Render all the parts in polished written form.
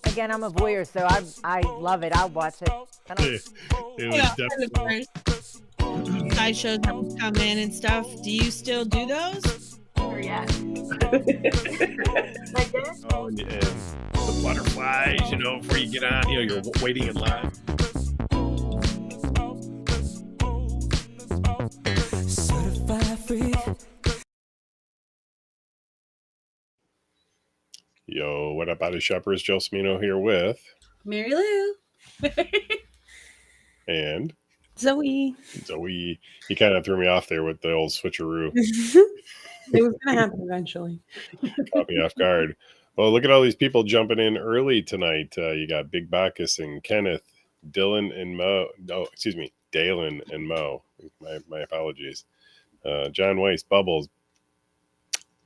Again, I'm a voyeur, so I love it. I'll watch it. It was definitely. Sideshows that would come in and stuff. Do you still do those? Or yeah. Oh, and the butterflies, before you get on, you're waiting in line. Certified freak. Yo, what up, Body Shoppers? Joe Smino here with Mary Lou. and Zoe. Zoe. He kind of threw me off there with the old switcheroo. It was going to happen eventually. Caught me off guard. Well, look at all these people jumping in early tonight. You got Big Bacchus and Kenneth, Dylan and Mo. Oh, excuse me, Dalen and Mo. My apologies. John Weiss, Bubbles,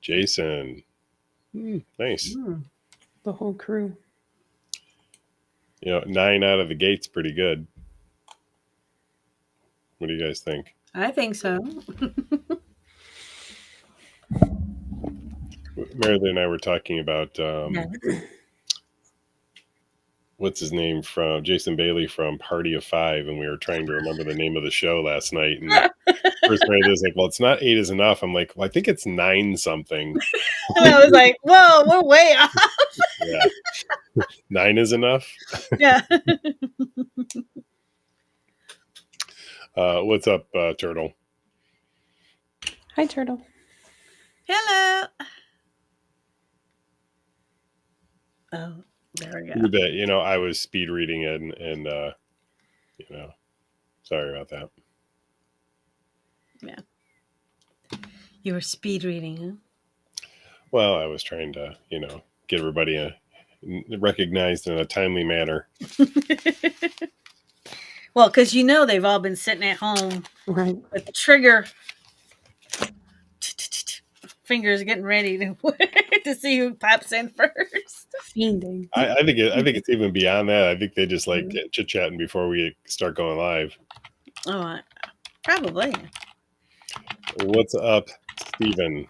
Jason. Nice. The whole crew. 9 out of the gate's pretty good. What do you guys think? I think so. Meredith and I were talking about what's his name from Jason Bailey from Party of Five, and we were trying to remember the name of the show last night. And first Meredith is like, "Well, it's not 8 is enough." I'm like, "Well, I think it's 9 something." And I was like, "Whoa, we're way off." Yeah, 9 is enough. Yeah. What's up, Turtle? Hi, Turtle. Hello. Oh, there we go. You bet. I was speed reading it, and sorry about that. Yeah. You were speed reading, huh? Well, I was trying to, get everybody recognized in a timely manner. Well, because they've all been sitting at home Right. with the trigger fingers getting ready to see who pops in first. Fiending. I think it's even beyond that. I think they just like chit chatting before we start going live. Oh, probably. What's up, Steven?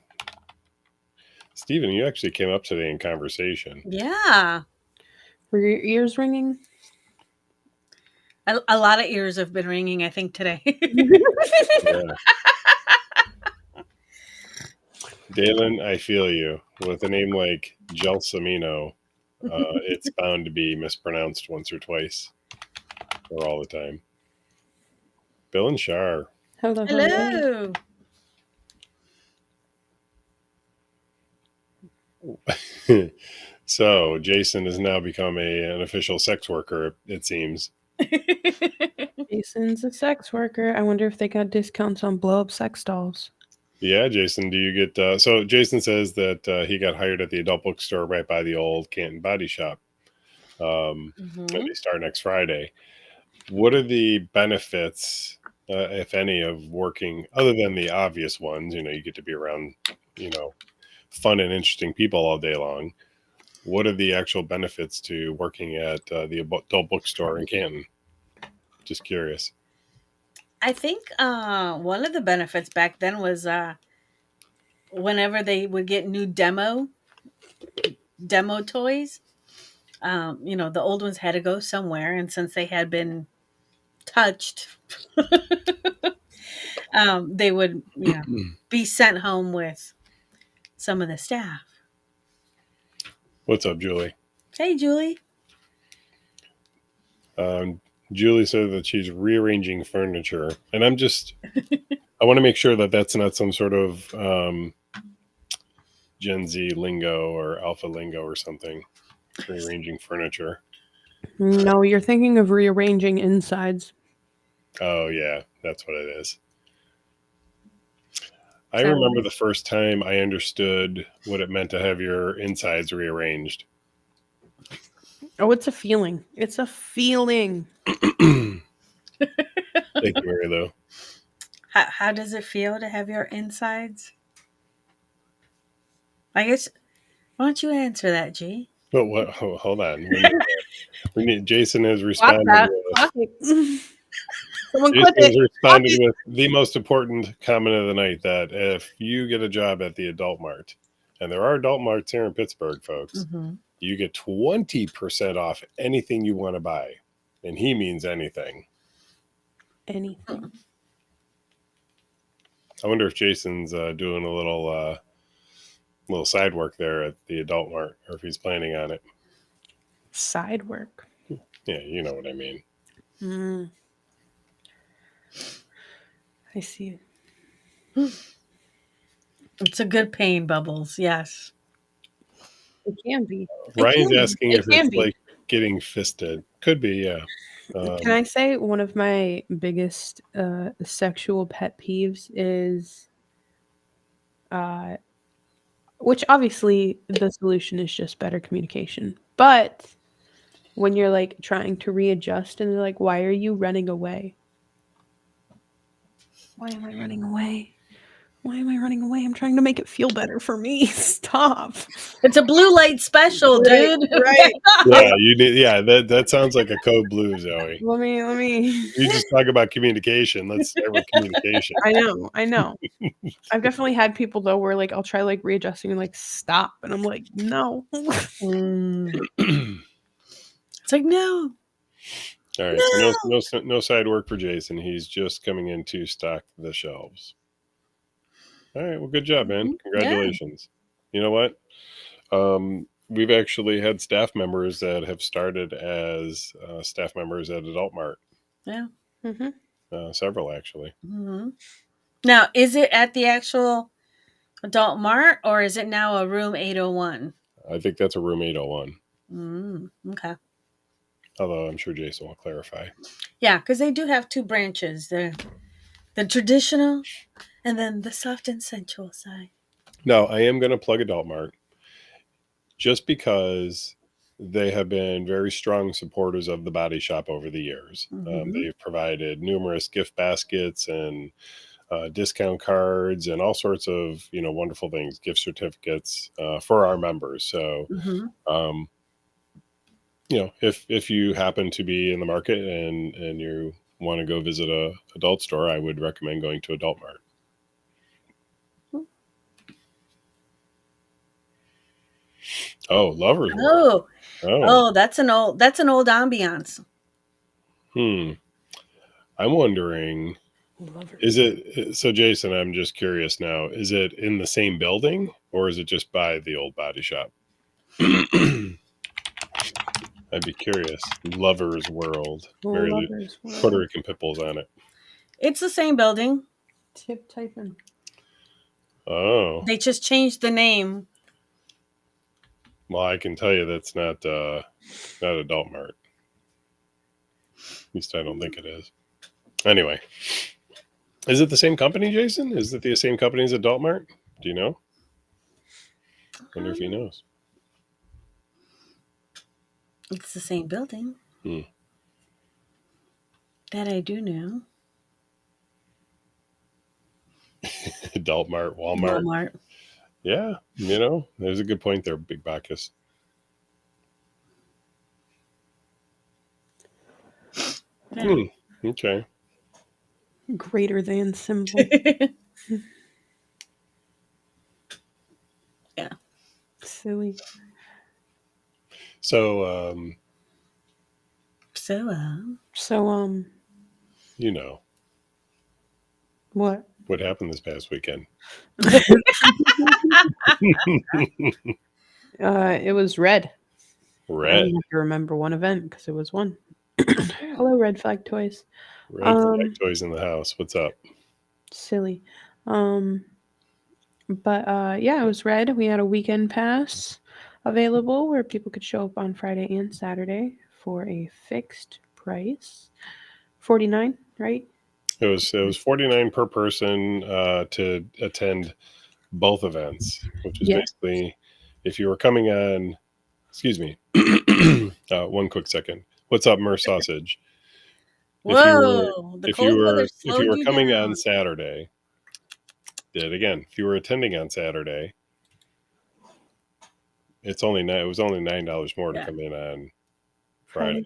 Steven, you actually came up today in conversation. Yeah. Were your ears ringing? A lot of ears have been ringing, I think, today. Yeah. Dalen, I feel you. With a name like Gelsomino, it's bound to be mispronounced once or twice, or all the time. Bill and Shar. Hello. Hello. So Jason has now become an official sex worker, it seems. Jason's a sex worker. I wonder if they got discounts on blow-up sex dolls. Yeah, Jason, do you get... so Jason says that he got hired at the adult bookstore right by the old Canton Body Shop. And they start next Friday. What are the benefits, if any, of working, other than the obvious ones? You get to be around, fun and interesting people all day long. What are the actual benefits to working at the adult bookstore in Canton? Just curious. I think one of the benefits back then was whenever they would get new demo toys, the old ones had to go somewhere, and since they had been touched, they would be sent home with some of the staff. What's up, Julie? Hey, Julie. Julie said that she's rearranging furniture, and I want to make sure that that's not some sort of Gen Z lingo or alpha lingo or something. Rearranging furniture. No, you're thinking of rearranging insides. Oh, yeah, that's what it is. I remember the first time I understood what it meant to have your insides rearranged. Oh, it's a feeling. It's a feeling. Thank you, Mary Lou. How does it feel to have your insides? I guess, why don't you answer that, G? But what? Hold on. We need Jason has responded. Jason has responded with the most important comment of the night: that if you get a job at the Adult Mart and there are adult marts here in Pittsburgh, folks, Mhm. you get 20% off anything you want to buy. And he means anything. Anything. I wonder if Jason's doing a little side work there at the adult mart, or if he's planning on it. Side work. Yeah, you know what I mean. Mm. I see. It's a good pain, Bubbles. Yes. It can be. Ryan's can be. asking It if can it's be. like getting fisted. Could be, yeah. Can I say one of my biggest sexual pet peeves is, which obviously the solution is just better communication, but when you're like trying to readjust and they're like, "Why are you running away? Why am I running away? Why am I running away? I'm trying to make it feel better for me. Stop." It's a blue light special, Right, dude. right. Yeah, you need. Yeah, that sounds like a code blue, Zoe. Let me. You just talk about communication. Let's start with communication. I know. I've definitely had people though where like I'll try like readjusting and like stop, and I'm like, no. Mm. It's like, no. All right, so no side work for Jason. He's just coming in to stock the shelves. All right, well, good job, man. Congratulations. You know what? We've actually had staff members that have started as staff members at Adult Mart. Yeah. Several, actually. Mm-hmm. Now, is it at the actual Adult Mart or is it now a room 801? I think that's a room 801. Okay. Although I'm sure Jason will clarify. Yeah, because they do have two branches. The traditional and then the soft and sensual side. Now, I am going to plug Adult Mart just because they have been very strong supporters of the Body Shop over the years. They've provided numerous gift baskets and discount cards and all sorts of wonderful things, gift certificates for our members. So, if you happen to be in the market and you want to go visit a adult store, I would recommend going to Adult Mart. Oh, Lovers World. Oh, that's an old ambiance. I'm wondering, is it so, Jason? I'm just curious now. Is it in the same building or is it just by the old Body Shop? I'd be curious. Lovers World. Lovers World. Puerto Rican Pitbulls on it. It's the same building. Tip typing. Oh. They just changed the name. Well, I can tell you that's not Adult Mart. At least I don't think it is. Anyway, is it the same company, Jason? Is it the same company as Adult Mart? Do you know? Wonder if he knows. It's the same building. That I do know. Adult Mart, Walmart. Yeah, there's a good point there, Big Bacchus. Yeah. Okay. Greater than symbol. Yeah. Silly. So, what happened this past weekend? It was Red. I Red. only have to remember one event because it was one. Hello, Red Flag Toys. Red Flag Toys in the house. What's up? Silly. But yeah, it was Red. We had a weekend pass available where people could show up on Friday and Saturday for a fixed price. $49, right? It was $49 per person to attend both events, which is basically if you were coming on. Excuse me. One quick second. What's up, Mer Sausage? Whoa! If you were coming on Saturday, if you were attending on Saturday, it was only $9 more to come in on Friday.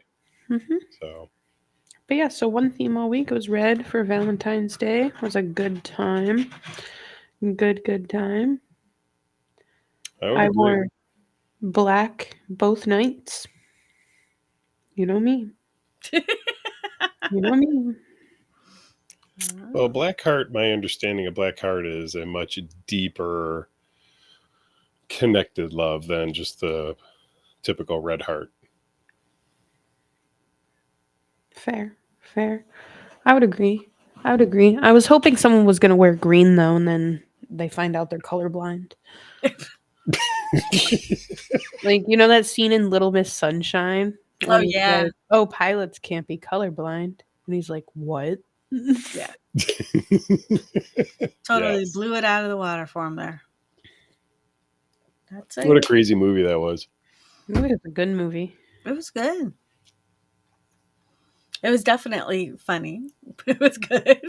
So. But yeah, so one theme all week was Red for Valentine's Day. It was a good time. Good time. would I agree. wore black both nights. You know me. You know me. Well, Blackheart, my understanding of Blackheart is a much deeper connected love than just the typical red heart. Fair. I would agree. I was hoping someone was going to wear green, though, and then they find out they're colorblind. Like, you know that scene in Little Miss Sunshine? Oh, When he's yeah. like, oh, pilots can't be colorblind. And he's like, what? Yeah. Totally Yes. blew it out of the water for him there. That's it. What a crazy movie that was. It was a good movie. It was good. It was definitely funny. It was good.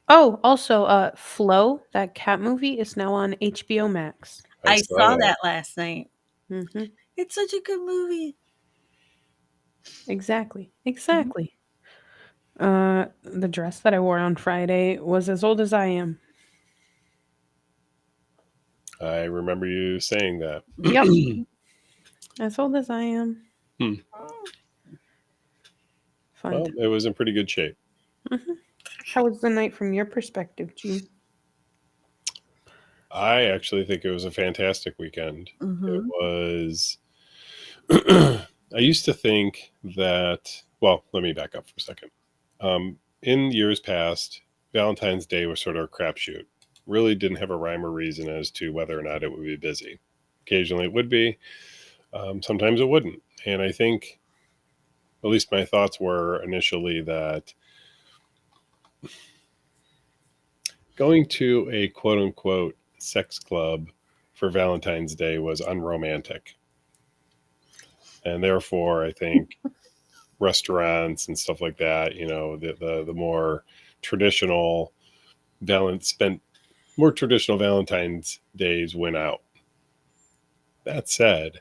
Oh, also, Flow, that cat movie, is now on HBO Max. I saw that last night. Mm-hmm. It's such a good movie. Exactly. The dress that I wore on Friday was as old as I am. I remember you saying that. Yep. As old as I am. Hmm. Fun. Well, it was in pretty good shape. How was the night from your perspective, Gene? I actually think it was a fantastic weekend. Mm-hmm. It was. I used to think that. Well, let me back up for a second. In years past, Valentine's Day was sort of a crapshoot. Really didn't have a rhyme or reason as to whether or not it would be busy. Occasionally it would be. Sometimes it wouldn't. And I think, at least my thoughts were initially that going to a quote unquote sex club for Valentine's Day was unromantic. And therefore, I think restaurants and stuff like that, you know, the more traditional more traditional Valentine's days went out. That said,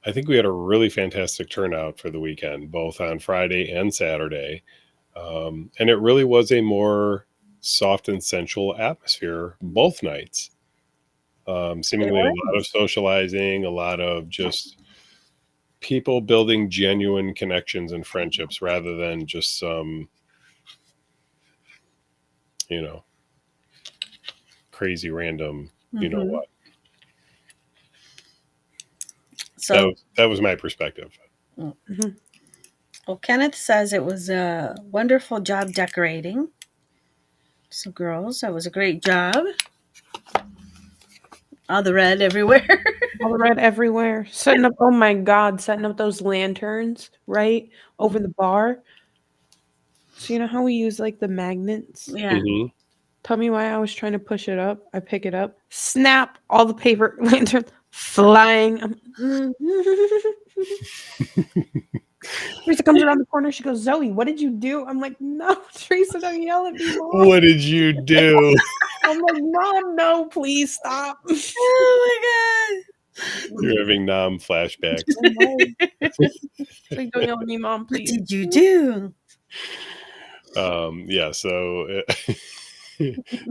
I think we had a really fantastic turnout for the weekend, both on Friday and Saturday. And it really was a more soft and sensual atmosphere both nights. Seemingly a lot of socializing, a lot of just people building genuine connections and friendships rather than just some, you know, crazy random, you know what. So That was my perspective. Mm-hmm. well, Kenneth says it was a wonderful job decorating. So girls, that was a great job. All the red everywhere. All the red everywhere. Setting up, oh my God, setting up those lanterns right over the bar. So you know how we use like the magnets? Yeah. Mm-hmm. Tell me why I was trying to push it up. I pick it up. Snap! All the paper lanterns flying. Teresa comes around the corner. She goes, Zoe, what did you do? I'm like, no, Teresa, don't yell at me, Mom. What did you do? I'm like, Mom, no, please stop. Oh my You're having Nam flashbacks. Like, don't yell at me, Mom, What please. did you do? Yeah, so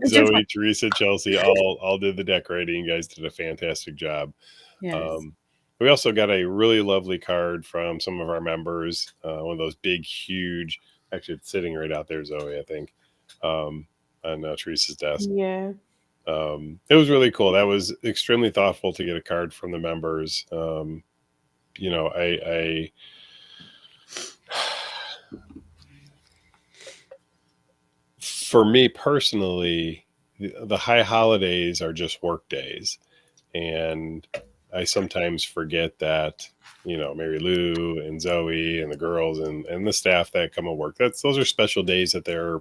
Zoe, Teresa, Chelsea all did the decorating. You guys did a fantastic job. Yes. We also got a really lovely card from some of our members. One of those big, huge, actually it's sitting right out there, Zoe, I think, on Teresa's desk. Yeah. It was really cool. That was extremely thoughtful to get a card from the members. You know, I for me personally, the high holidays are just work days. And I sometimes forget that, you know, Mary Lou and Zoe and the girls and the staff that come and work, those are special days that they're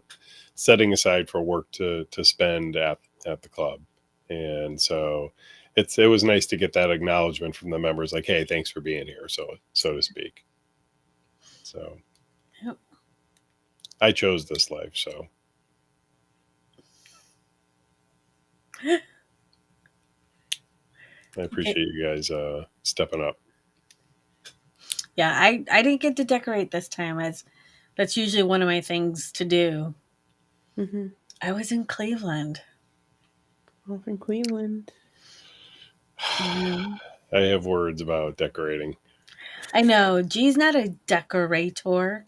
setting aside for work to spend at the club. And so it was nice to get that acknowledgement from the members, like, hey, thanks for being here, so to speak. So Yep. I chose this life, so I appreciate you guys stepping up. Yeah, I didn't get to decorate this time, as that's usually one of my things to do. Mm-hmm. I was in Cleveland. Off in Cleveland. I have words about decorating. I know G's not a decorator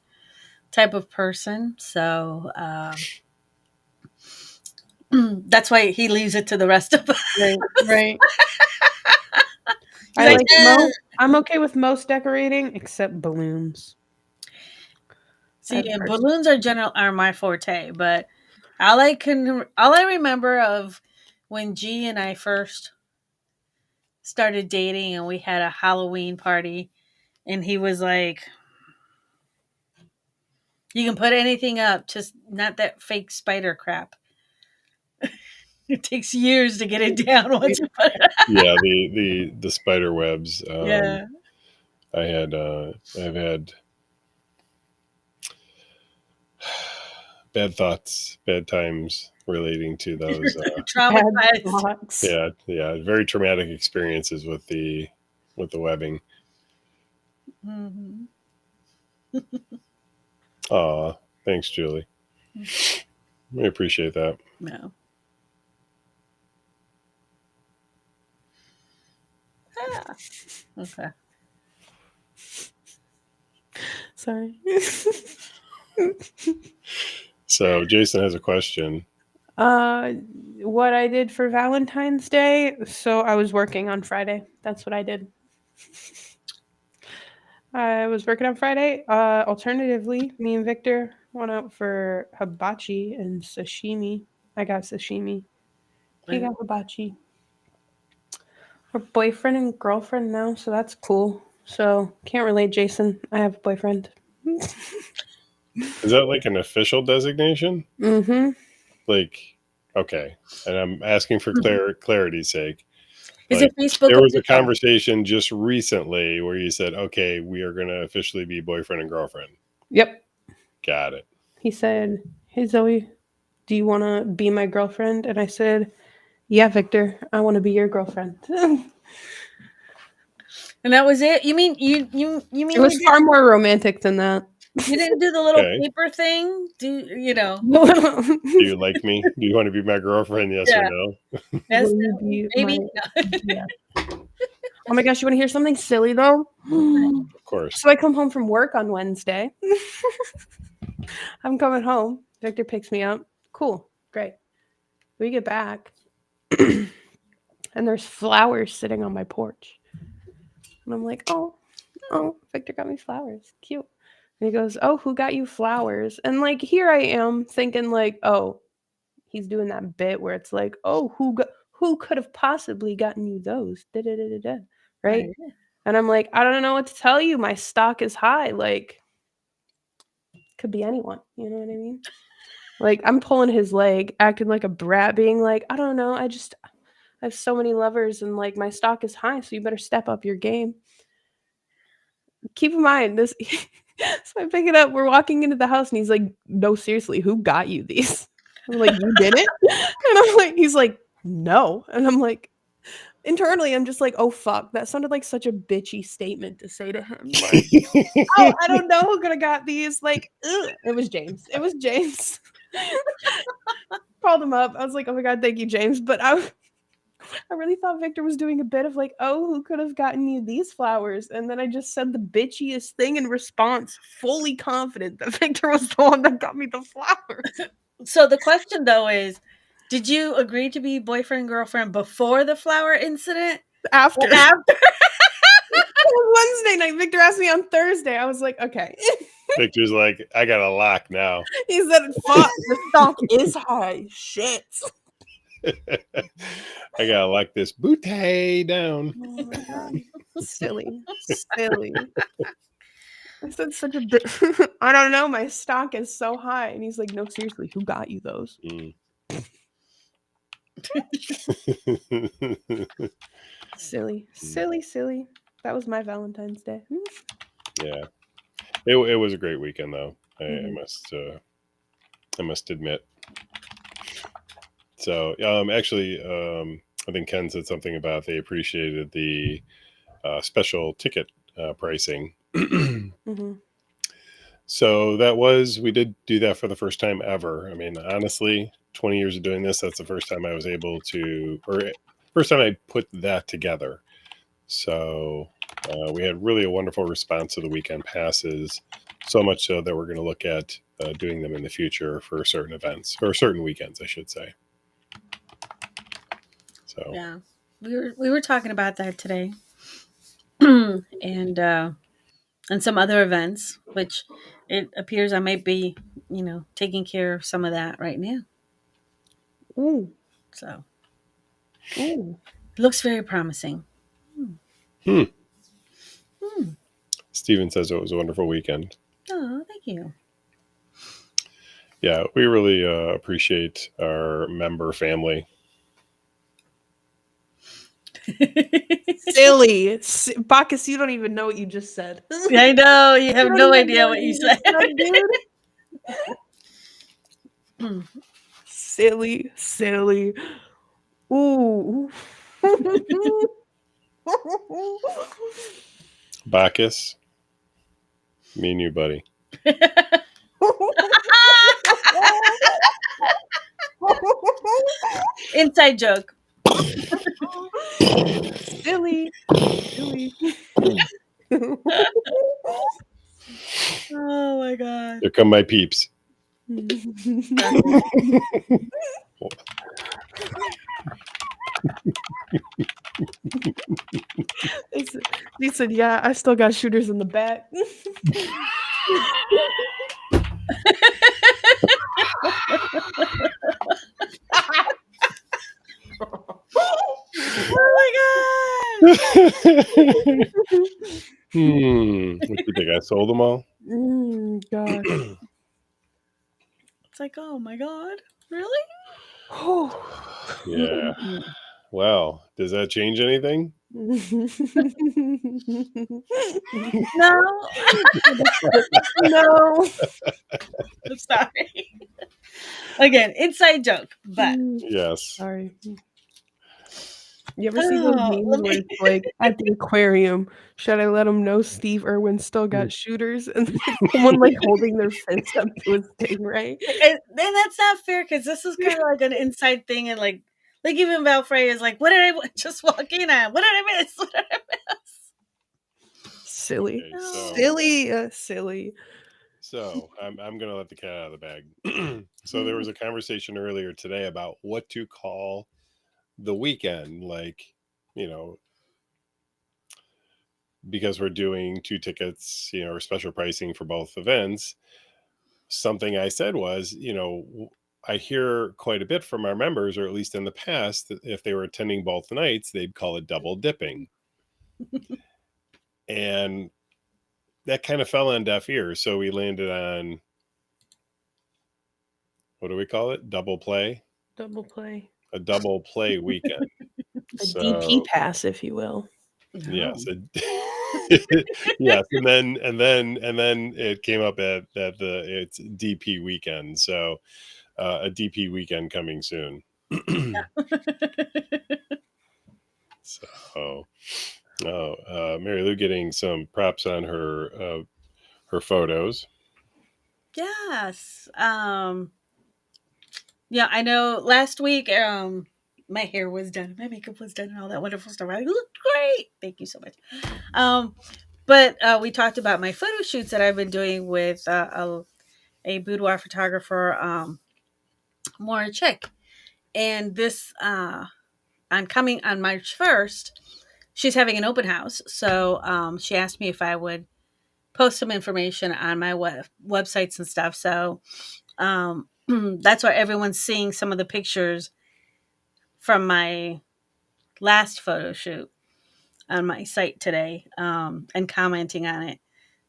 type of person, so that's why he leaves it to the rest of us. Right, right. He's I like, like I'm okay with most decorating except balloons. see, As a person. balloons are my forte, but all I remember of when G and I first started dating and we had a Halloween party and he was like, you can put anything up, just not that fake spider crap. It takes years to get it down once you put it. Yeah, the spider webs. Yeah. I've had bad thoughts, bad times relating to those. Traumatized. Box. Yeah, very traumatic experiences with the webbing. Mhm. Aw, thanks, Julie. We appreciate that. No. Ah. Okay. Sorry. So Jason has a question. What I did for Valentine's Day. So I was working on Friday. That's what I did. I was working on Friday. Alternatively, me and Victor went out for hibachi and sashimi. I got sashimi. He got hibachi. We're boyfriend and girlfriend now, so that's cool. So can't relate, Jason. I have a boyfriend. Is that like an official designation? Mm-hmm. Like, okay. And I'm asking for clarity's sake. Is Like, it Facebook? there was a conversation just recently where you said, okay, we are going to officially be boyfriend and girlfriend. Yep. Got it. He said, "Hey Zoe, do you want to be my girlfriend?" And I said, "Yeah, Victor, I want to be your girlfriend." And that was it. You mean you mean It was far more romantic than that. you didn't do the little Okay. paper thing? Do you know? Do you like me? Do you want to be my girlfriend? Yes or Yeah. no? Yes, Will you be maybe. yeah. Oh my gosh, you want to hear something silly though? Of course. So I come home from work on Wednesday. I'm coming home. Victor picks me up. Cool. Great. We get back and there's flowers sitting on my porch. And I'm like, oh, Victor got me flowers. Cute. And he goes, oh, who got you flowers? And like, here I am thinking like, oh, he's doing that bit where it's like, oh, who could have possibly gotten you those? Da-da-da-da-da. Right? And I'm like, I don't know what to tell you. My stock is high. Like, could be anyone. You know what I mean? Like, I'm pulling his leg, acting like a brat, being like, I don't know. I have so many lovers and like my stock is high, so you better step up your game. Keep in mind this. So I pick it up. We're walking into the house and he's like, no, seriously, who got you these? I'm like, you didn't? And I'm like, he's like, no. And I'm like, internally, I'm just like, oh fuck, that sounded like such a bitchy statement to say to him. Like, oh, I don't know who could have got these. Like, ugh. It was James. It was James. Called him up. I was like, oh my god, thank you, James. But I really thought Victor was doing a bit of like, oh, who could have gotten you these flowers? And then I just said the bitchiest thing in response, fully confident that Victor was the one that got me the flowers. So the question though is, did you agree to be boyfriend and girlfriend before the flower incident? After. Or after? Wednesday night, Victor asked me on Thursday. I was like, okay. Victor's like, I got a lock now. He said, fuck, the stock is high. Shit. I gotta lock this booty down. Oh my god. Silly. I said such a bit. I don't know. My stock is so high. And he's like, no, seriously, who got you those? Mm. Silly. That was my Valentine's Day. Yeah, it was a great weekend though. I Mhm. must admit. So actually, I think Ken said something about they appreciated the special ticket pricing. Mhm. So we did do that for the first time ever. I mean, honestly, 20 years of doing this, that's the first time I was able to, or first time I put that together. So we had really a wonderful response to the weekend passes, so much so that we're going to look at doing them in the future for certain events or certain weekends, I should say. So Yeah, we were talking about that today, and some other events, which it appears I might be, taking care of some of that right now. Ooh, So ooh. it looks very promising. Steven says it was a wonderful weekend. Oh, thank you. Yeah, we really appreciate our member family. Silly. Bacchus, you don't even know what you just said. I know you have don't no even idea know what you just said. dude. Silly. Ooh. Bacchus, me and you, buddy. Inside joke. Silly. Oh my god. Here come my peeps. He said, yeah, I still got shooters in the back. Oh my god. What do you think? I sold them all? God. It's like, oh my god. Really? Yeah. Well, does that change anything? No. No. I'm sorry. Again, inside joke, but Yes. Sorry. You ever see those memes let where me- it's like at the aquarium, should I let them know Steve Irwin still got shooters? And then someone like holding their fist up to a stingray. and that's not fair because this is kind of like an inside thing, and like even Valfrey is like, what did I just walk in at? What did I miss? What did I miss? Silly. Okay, so- Silly. So I'm gonna let the cat out of the bag. So there was a conversation earlier today about what to call the weekend, like, because we're doing 2 tickets, or special pricing for both events. Something I said was, I hear quite a bit from our members, or at least in the past, that if they were attending both nights, they'd call it double dipping. And that kind of fell on deaf ears. So we landed on, what do we call it? Double play? Double play. A double play weekend. A DP pass, if you will. Yes. Yes. And then it came up at it's DP weekend. So a DP weekend coming soon. So, Mary Lou getting some props on her photos. Yes. Yeah, I know last week my hair was done, my makeup was done, and all that wonderful stuff. I looked great. Thank you so much. But we talked about my photo shoots that I've been doing with a boudoir photographer, Maura Chick. And this on March 1st, she's having an open house. So she asked me if I would post some information on my websites and stuff. So that's why everyone's seeing some of the pictures from my last photo shoot on my site today, and commenting on it.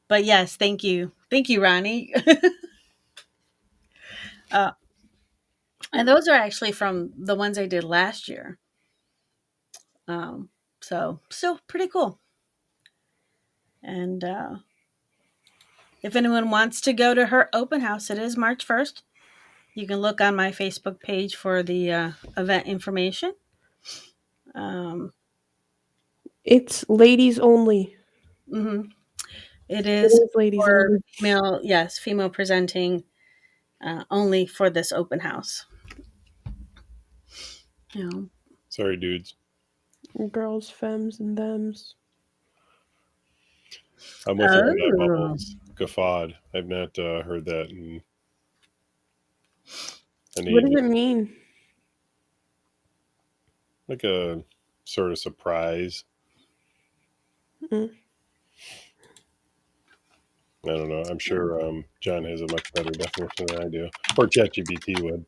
But yes, thank you, Ronnie. And those are actually from the ones I did last year. So still pretty cool. And if anyone wants to go to her open house, it is March 1st. You can look on my Facebook page for the event information. It's ladies only. Mm-hmm. It It is is ladies for only. female presenting only for this open house. Sorry, dudes. Girls, femmes, and thems. I'm with you on that, Oh. Bubbles. Guffawed. I've not heard that in an What does evening. it mean? Like a sort of surprise. Mm. I don't know. I'm sure John has a much better definition than I do, or ChatGPT would.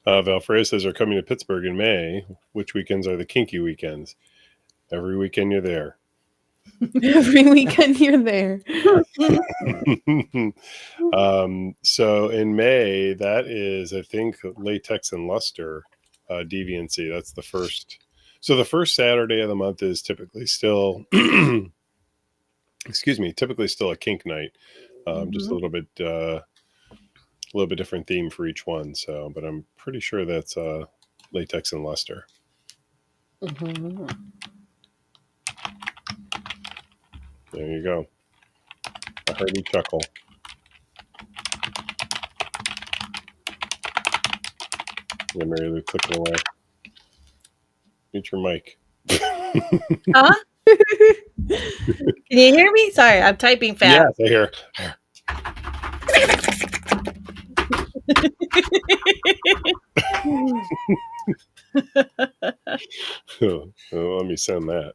Valfrey says they're coming to Pittsburgh in May. Which weekends are the kinky weekends? Every weekend you're there. Every weekend you're there. So in May, that is, I think, Latex and Luster Deviancy. That's the first. So the first Saturday of the month is typically still, typically still a kink night. Just a little bit different theme for each one. So, but I'm pretty sure that's Latex and Luster. Mm-hmm. There you go. A hearty chuckle. Yeah, Mary Lou clicking away. Mute your mic. Huh? Can you hear me? Sorry, I'm typing fast. Yes, I hear. Let me send that.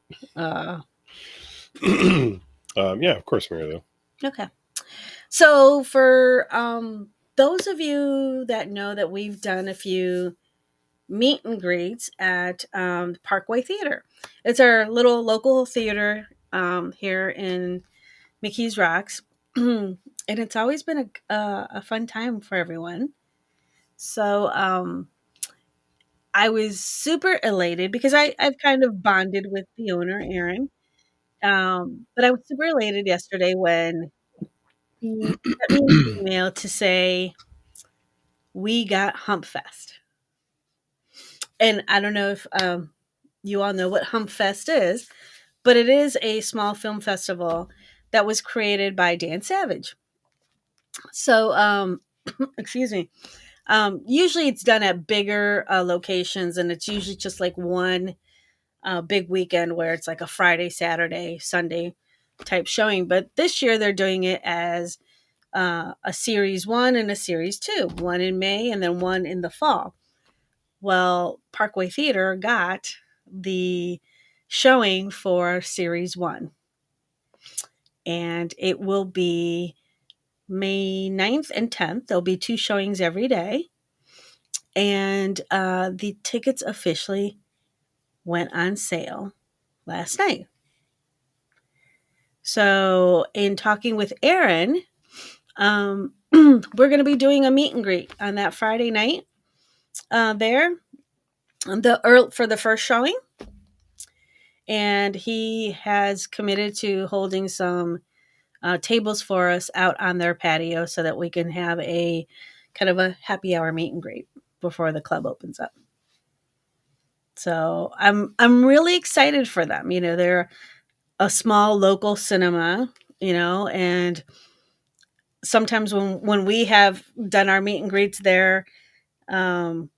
Yeah, of course, Mary Lou. Okay. So for those of you that know that we've done a few meet and greets at Parkway Theater. It's our little local theater here in McKees Rocks. And it's always been a fun time for everyone. So I was super elated because I've kind of bonded with the owner, Aaron. But I was super elated yesterday when he sent me an email to say we got Hump Fest. And I don't know if you all know what Hump Fest is, but it is a small film festival that was created by Dan Savage. So, excuse me. Usually it's done at bigger locations, and it's usually just like one big weekend where it's like a Friday, Saturday, Sunday type showing. But this year they're doing it as a series 1 and a series 2, one in May and then one in the fall. Well, Parkway Theater got the showing for series 1, and it will be May 9th and 10th. There'll be 2 showings every day, and the tickets officially went on sale last night. So in talking with Aaron, we're going to be doing a meet and greet on that Friday night there for the first showing. And he has committed to holding some tables for us out on their patio so that we can have a kind of a happy hour meet and greet before the club opens up. So I'm really excited for them. You know, they're a small local cinema, you know, and sometimes when we have done our meet and greets there, you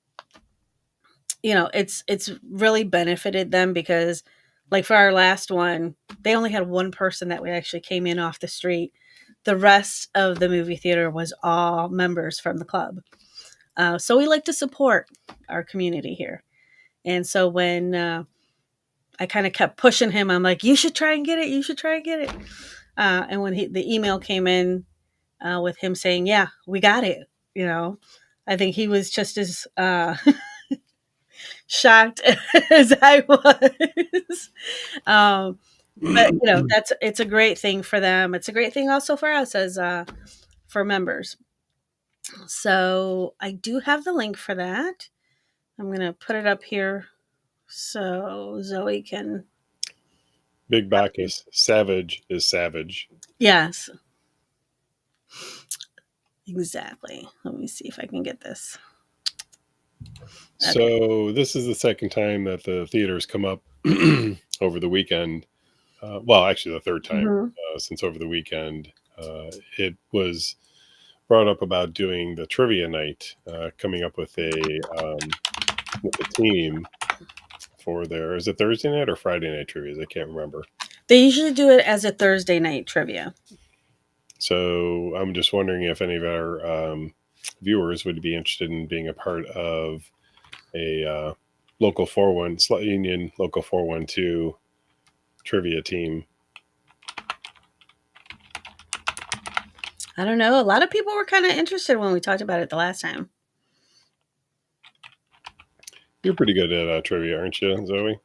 know, it's really benefited them because, like, for our last one, they only had one person that we actually came in off the street. The rest of the movie theater was all members from the club. So we like to support our community here. And so when I kind of kept pushing him, I'm like, you should try and get it. You should try and get it. And when the email came in with him saying, yeah, we got it, you know, I think he was just as shocked as I was. But, you know, it's a great thing for them. It's a great thing also for us as for members. So I do have the link for that. I'm going to put it up here so Zoe can. Big Bacchus. Savage is savage. Yes. Exactly. Let me see if I can get this. So this is the second time that the theater's come up over the weekend. Well, actually the third time since over the weekend. It was brought up about doing the trivia night, coming up with a with the team for their, is it Thursday night or Friday night trivia? I can't remember. They usually do it as a Thursday night trivia. So I'm just wondering if any of our viewers would be interested in being a part of a local 41 Slut Union local 412 trivia team. I don't know. A lot of people were kind of interested when we talked about it the last time. You're pretty good at trivia, aren't you, Zoe?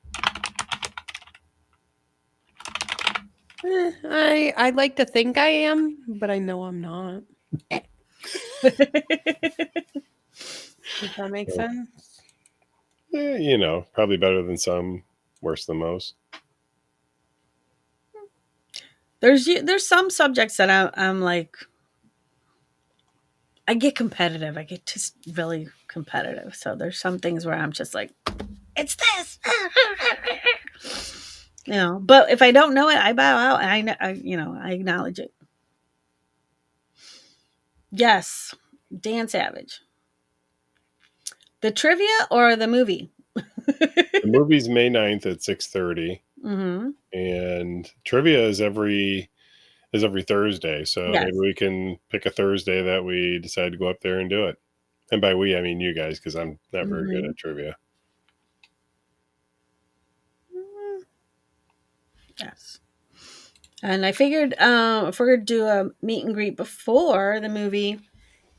I like to think I am, but I know I'm not. Does that make sense? You know, probably better than some, worse than most. There's some subjects that I'm like, I get competitive. I get just really competitive. So there's some things where I'm just like, it's this, you know. But if I don't know it, I bow out and I acknowledge it. Yes, Dan Savage. The trivia or the movie? The movie's May 9th at 6:30, Mm-hmm. and trivia is every Thursday. So Yes. maybe we can pick a Thursday that we decide to go up there and do it. And by we, I mean you guys, because I'm not very good at trivia. Yes. And I figured if we're going to do a meet and greet before the movie,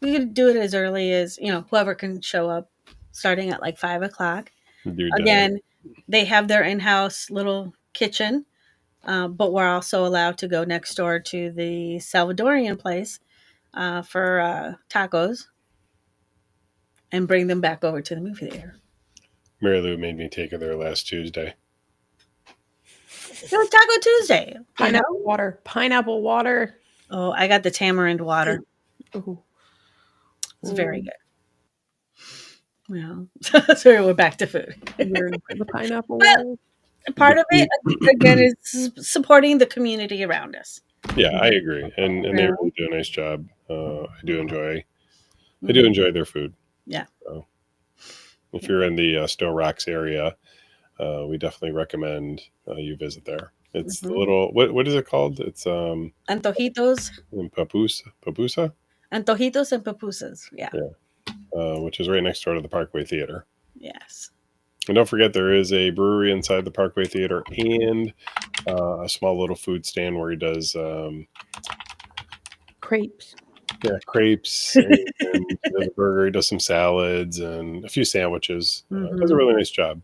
we could do it as early as, whoever can show up, starting at like 5 o'clock. Again, they have their in-house little kitchen, but we're also allowed to go next door to the Salvadorian place for tacos and bring them back over to the movie theater. Mary Lou made me take her there last Tuesday. It was Taco Tuesday. Pineapple water. Oh, I got the tamarind water. Ooh. It's very good. Well, so we're back to food. The pineapple Well, water. Part of it, again, is supporting the community around us. Yeah, I agree, and they really do a nice job. I do enjoy their food. Yeah. So if you're in the Stowe Rocks area, we definitely recommend you visit there. It's the little what is it called? It's Antojitos. in Papusa, Antojitos and pupusas. Yeah. which is right next door to the Parkway Theater. Yes. And don't forget, there is a brewery inside the Parkway Theater and a small little food stand where he does Crepes. yeah, crepes and he does a burger. He does some salads and a few sandwiches. Does a really nice job.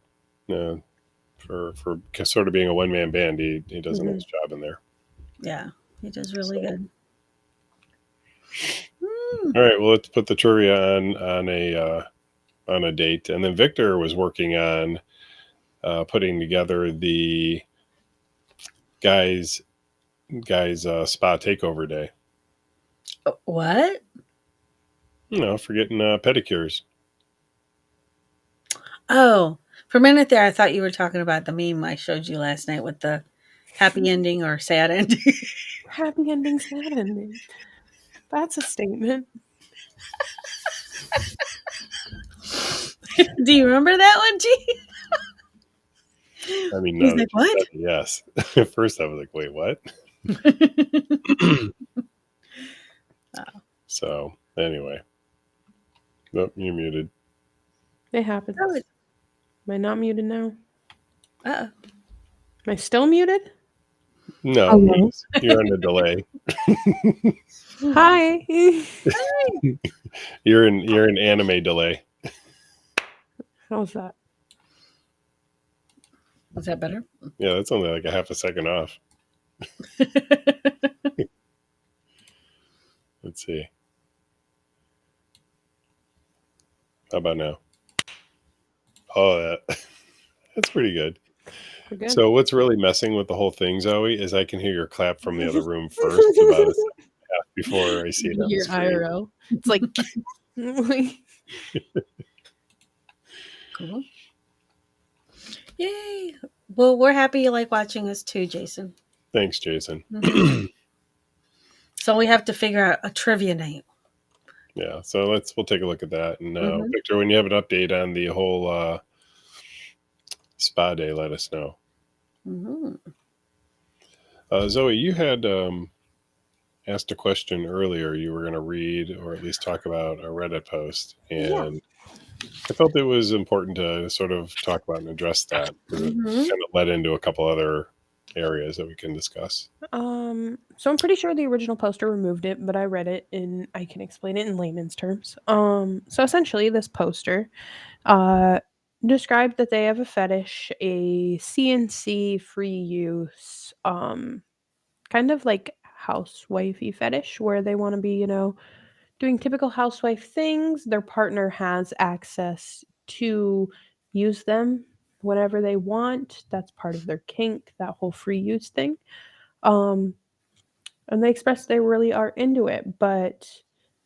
For sort of being a one-man band, he does a nice job in there. Yeah. He does really good. All right, well, let's put the trivia on a date, and then Victor was working on putting together the guys spa takeover day. What? For getting pedicures. Oh, for a minute there, I thought you were talking about the meme I showed you last night with the happy ending or sad ending. Happy ending, sad ending. That's a statement. Do you remember that one, G? I mean, He's no, like, what? yes. At first, I was like, wait, what? So, anyway. Nope, you're muted. It happens. Oh, Am I not muted now? uh-oh. Am I still muted? No, Hello? you're on a delay. Hi. You're in anime delay. How's that? Was that better? Yeah, that's only like a half a second off. Let's see. How about now? Oh, that's pretty good. We're good? So what's really messing with the whole thing, Zoe, is I can hear your clap from the other room first about a second half before I see it on the Your screen. IRL. It's like Cool. Yay. Well, we're happy you like watching us too, Jason. Thanks, Jason. So we have to figure out a trivia night. Yeah, so we'll take a look at that. And Mhm. Victor, when you have an update on the whole spa day, let us know. Mhm. Zoe, you had asked a question earlier. You were going to read or at least talk about a Reddit post, Yeah. and I felt it was important to sort of talk about and address that because it Mhm. kind of led into a couple other areas that we can discuss. So I'm pretty sure the original poster removed it, but I read it and I can explain it in layman's terms. So essentially this poster uh described that they have a fetish, a CNC free use, kind of like housewifey fetish where they want to be, doing typical housewife things. Their partner has access to use them whenever they want. That's part of their kink, that whole free use thing. Um, and they express they really are into it, but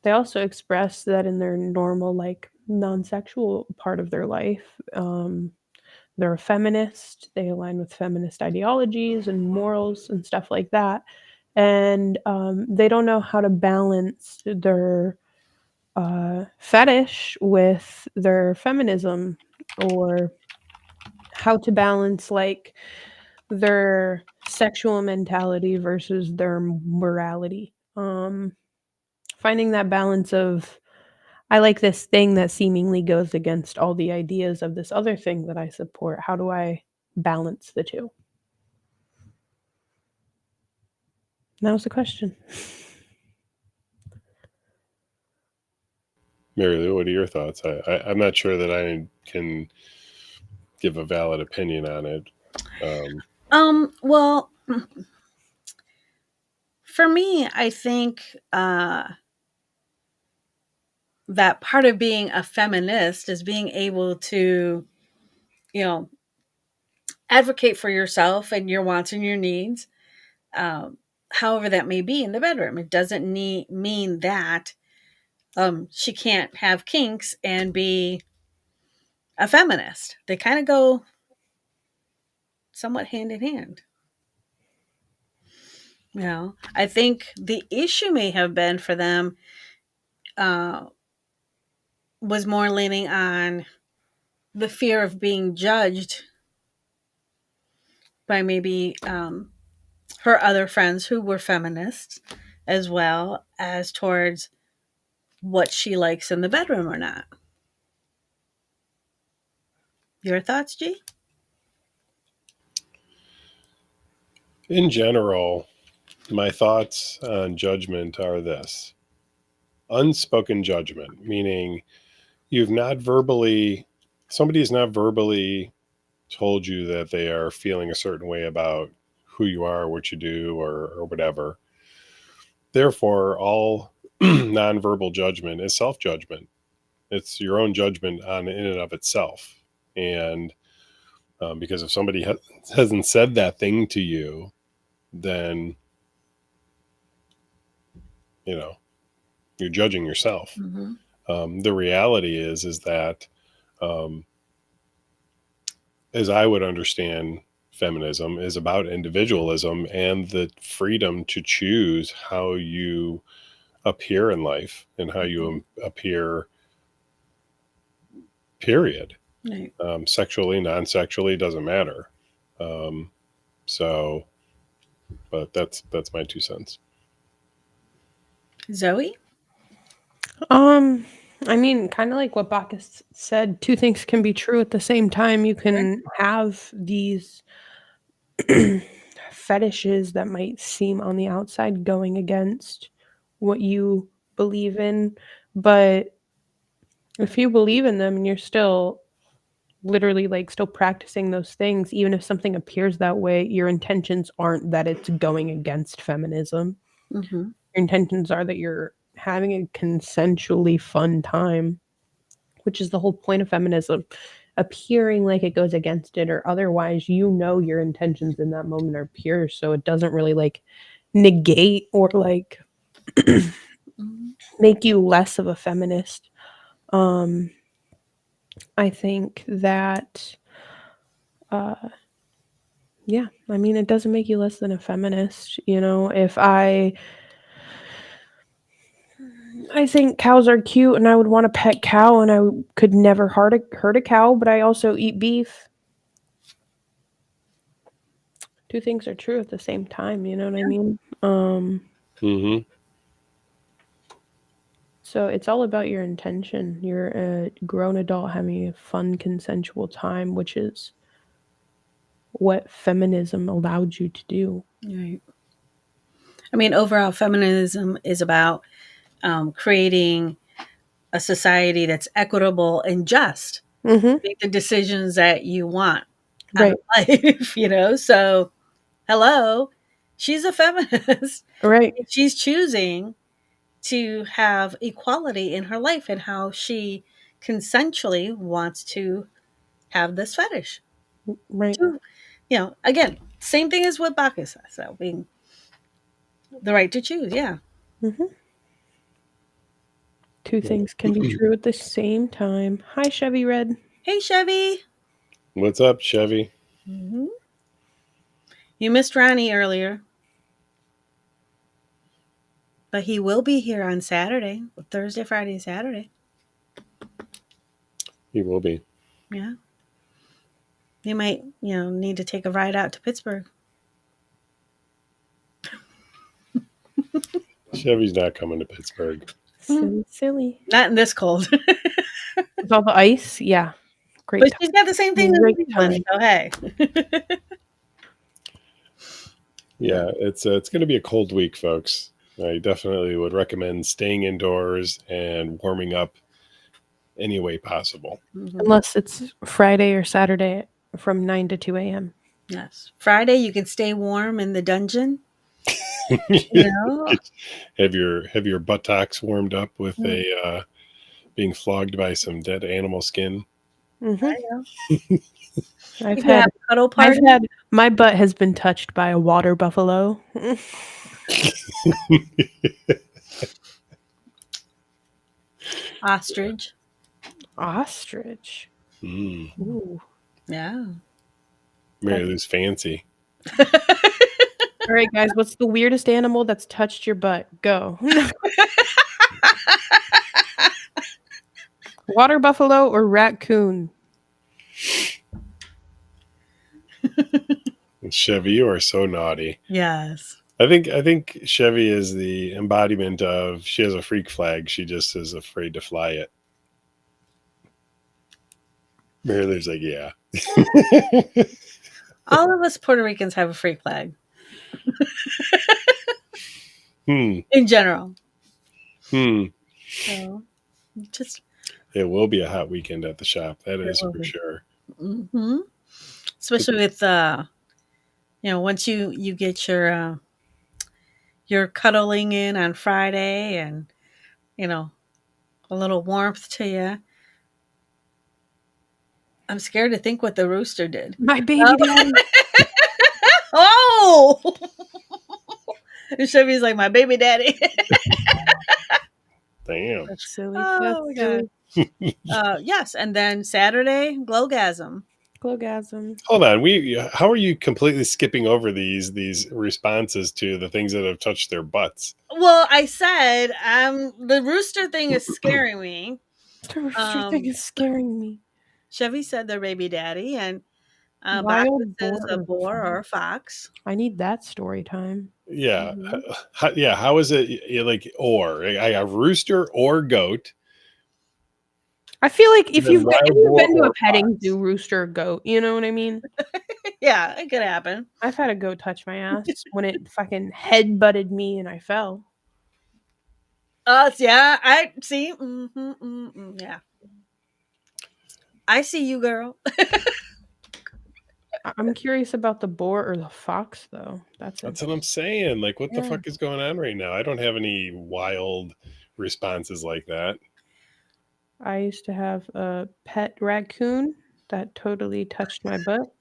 they also express that in their normal, like non-sexual part of their life, they're a feminist. They align with feminist ideologies and morals and stuff like that. And they don't know how to balance their fetish with their feminism, or how to balance like their sexual mentality versus their morality. Finding that balance of, I like this thing that seemingly goes against all the ideas of this other thing that I support. How do I balance the two? That was the question. Mary Lou, what are your thoughts? I'm not sure that I can give a valid opinion on it. Well, for me, I think that part of being a feminist is being able to, you know, advocate for yourself and your wants and your needs, um, however that may be in the bedroom. It doesn't mean that she can't have kinks and be a feminist. They kind of go somewhat hand in hand. I think the issue may have been for them uh, was more leaning on the fear of being judged by maybe her other friends who were feminists, as well as towards what she likes in the bedroom or not. Your thoughts, G? In general, my thoughts on judgment are this: unspoken judgment, meaning you've not verbally, somebody has not verbally told you that they are feeling a certain way about who you are, what you do, or whatever. Therefore, all nonverbal judgment is self judgment. It's your own judgment on in and of itself. And because if somebody hasn't said that thing to you, then you know you're judging yourself. Mm-hmm. The reality is that, um, as I would understand, feminism is about individualism and the freedom to choose how you appear in life and how you appear, period. Right. Sexually, non-sexually, doesn't matter. Um, so, but that's my 2 cents. Zoe? Um, I mean, kind of like what Bacchus said, two things can be true at the same time. You can have these fetishes that might seem on the outside going against what you believe in, but if you believe in them and you're still literally like still practicing those things, even if something appears that way, your intentions aren't that it's going against feminism. Mm-hmm. Your intentions are that you're having a consensually fun time, which is the whole point of feminism. Appearing like it goes against it or otherwise, your intentions in that moment are pure, so it doesn't really like negate or like Mm-hmm. make you less of a feminist. um I think that yeah, I mean, it doesn't make you less than a feminist. If I I think cows are cute, and I would want a pet cow, and I could never hurt a cow, but I also eat beef. Two things are true at the same time, you know what I mean? Mm-hmm. So it's all about your intention. You're a grown adult having a fun, consensual time, which is what feminism allowed you to do. Right. I mean, overall, feminism is about creating a society that's equitable and just. Mm-hmm. Make the decisions that you want out Right. of life, you know? So, hello, she's a feminist. Right. She's choosing to have equality in her life and how she consensually wants to have this fetish. Right. To, you know, again, same thing as what Bacchus says. So being the right to choose, yeah. Mm-hmm. Two things can be true at the same time. Hi, Chevy Red. Hey, Chevy. What's up, Chevy? Mm-hmm. You missed Ronnie earlier, but he will be here on Saturday, Thursday, Friday, Saturday. He will be. Yeah. You might, need to take a ride out to Pittsburgh. Chevy's not coming to Pittsburgh. Silly. Not in this cold. With all the ice, yeah. Great. But she's got the same thing as Great Cleveland, so hey. Yeah, it's going to be a cold week, folks. I definitely would recommend staying indoors and warming up any way possible. Mhm. Unless it's Friday or Saturday from 9 to 2 a.m. Yes. Friday, you can stay warm in the dungeon. You know? Have your buttocks warmed up with a being flogged by some dead animal skin. Mm-hmm. You can have a cuddle party. My butt has been touched by a water buffalo. Ostrich. Ostrich. Mm. Ooh. Yeah. Mary Lou's fancy. All right, guys, what's the weirdest animal that's touched your butt? Go. Water buffalo or raccoon? Chevy, you are so naughty. Yes. I think Chevy is the embodiment of she has a freak flag. She just is afraid to fly it. Mary Lou's like, yeah. All of us Puerto Ricans have a freak flag in general. So just It will be a hot weekend at the shop. That is will for be. sure. Mm-hmm. Especially with once you get your cuddling in on Friday and a little warmth to you. I'm scared to think what the rooster did. My baby daddy. Oh, and Chevy's like my baby daddy. Damn. That's silly. Oh That's my silly. god. Yes, and then Saturday, Glowgasm. Glowgasm. Hold on. How are you completely skipping over these responses to the things that have touched their butts? Well, I said the rooster thing is scaring me. The rooster thing is scaring me. Chevy said their baby daddy, and Wild Bacchus is a boar boar or a fox. I need that story time. Yeah. Mhm. How is it like I got rooster or goat? I feel like if Then you've wild been to boar a or petting fox? zoo, rooster or goat, you know what I mean? Yeah, it could happen. I've had a goat touch my ass when it fucking head butted me and I fell. Yeah, I see. Yeah, I see you, girl. I'm curious about the boar or the fox, though. That's what I'm saying. Like, what the Yeah. fuck is going on right now? I don't have any wild responses like that. I used to have a pet raccoon that totally touched my butt.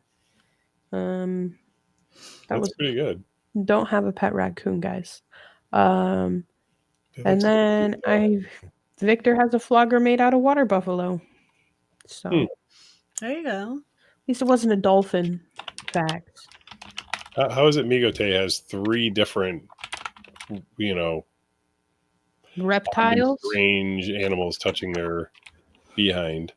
That's pretty good. Don't have a pet raccoon, guys. And looks then Victor has a flogger made out of water buffalo. So There you go. at least it wasn't a dolphin. Facts. How is it Migote has 3 different, Reptiles. strange animals touching their behind.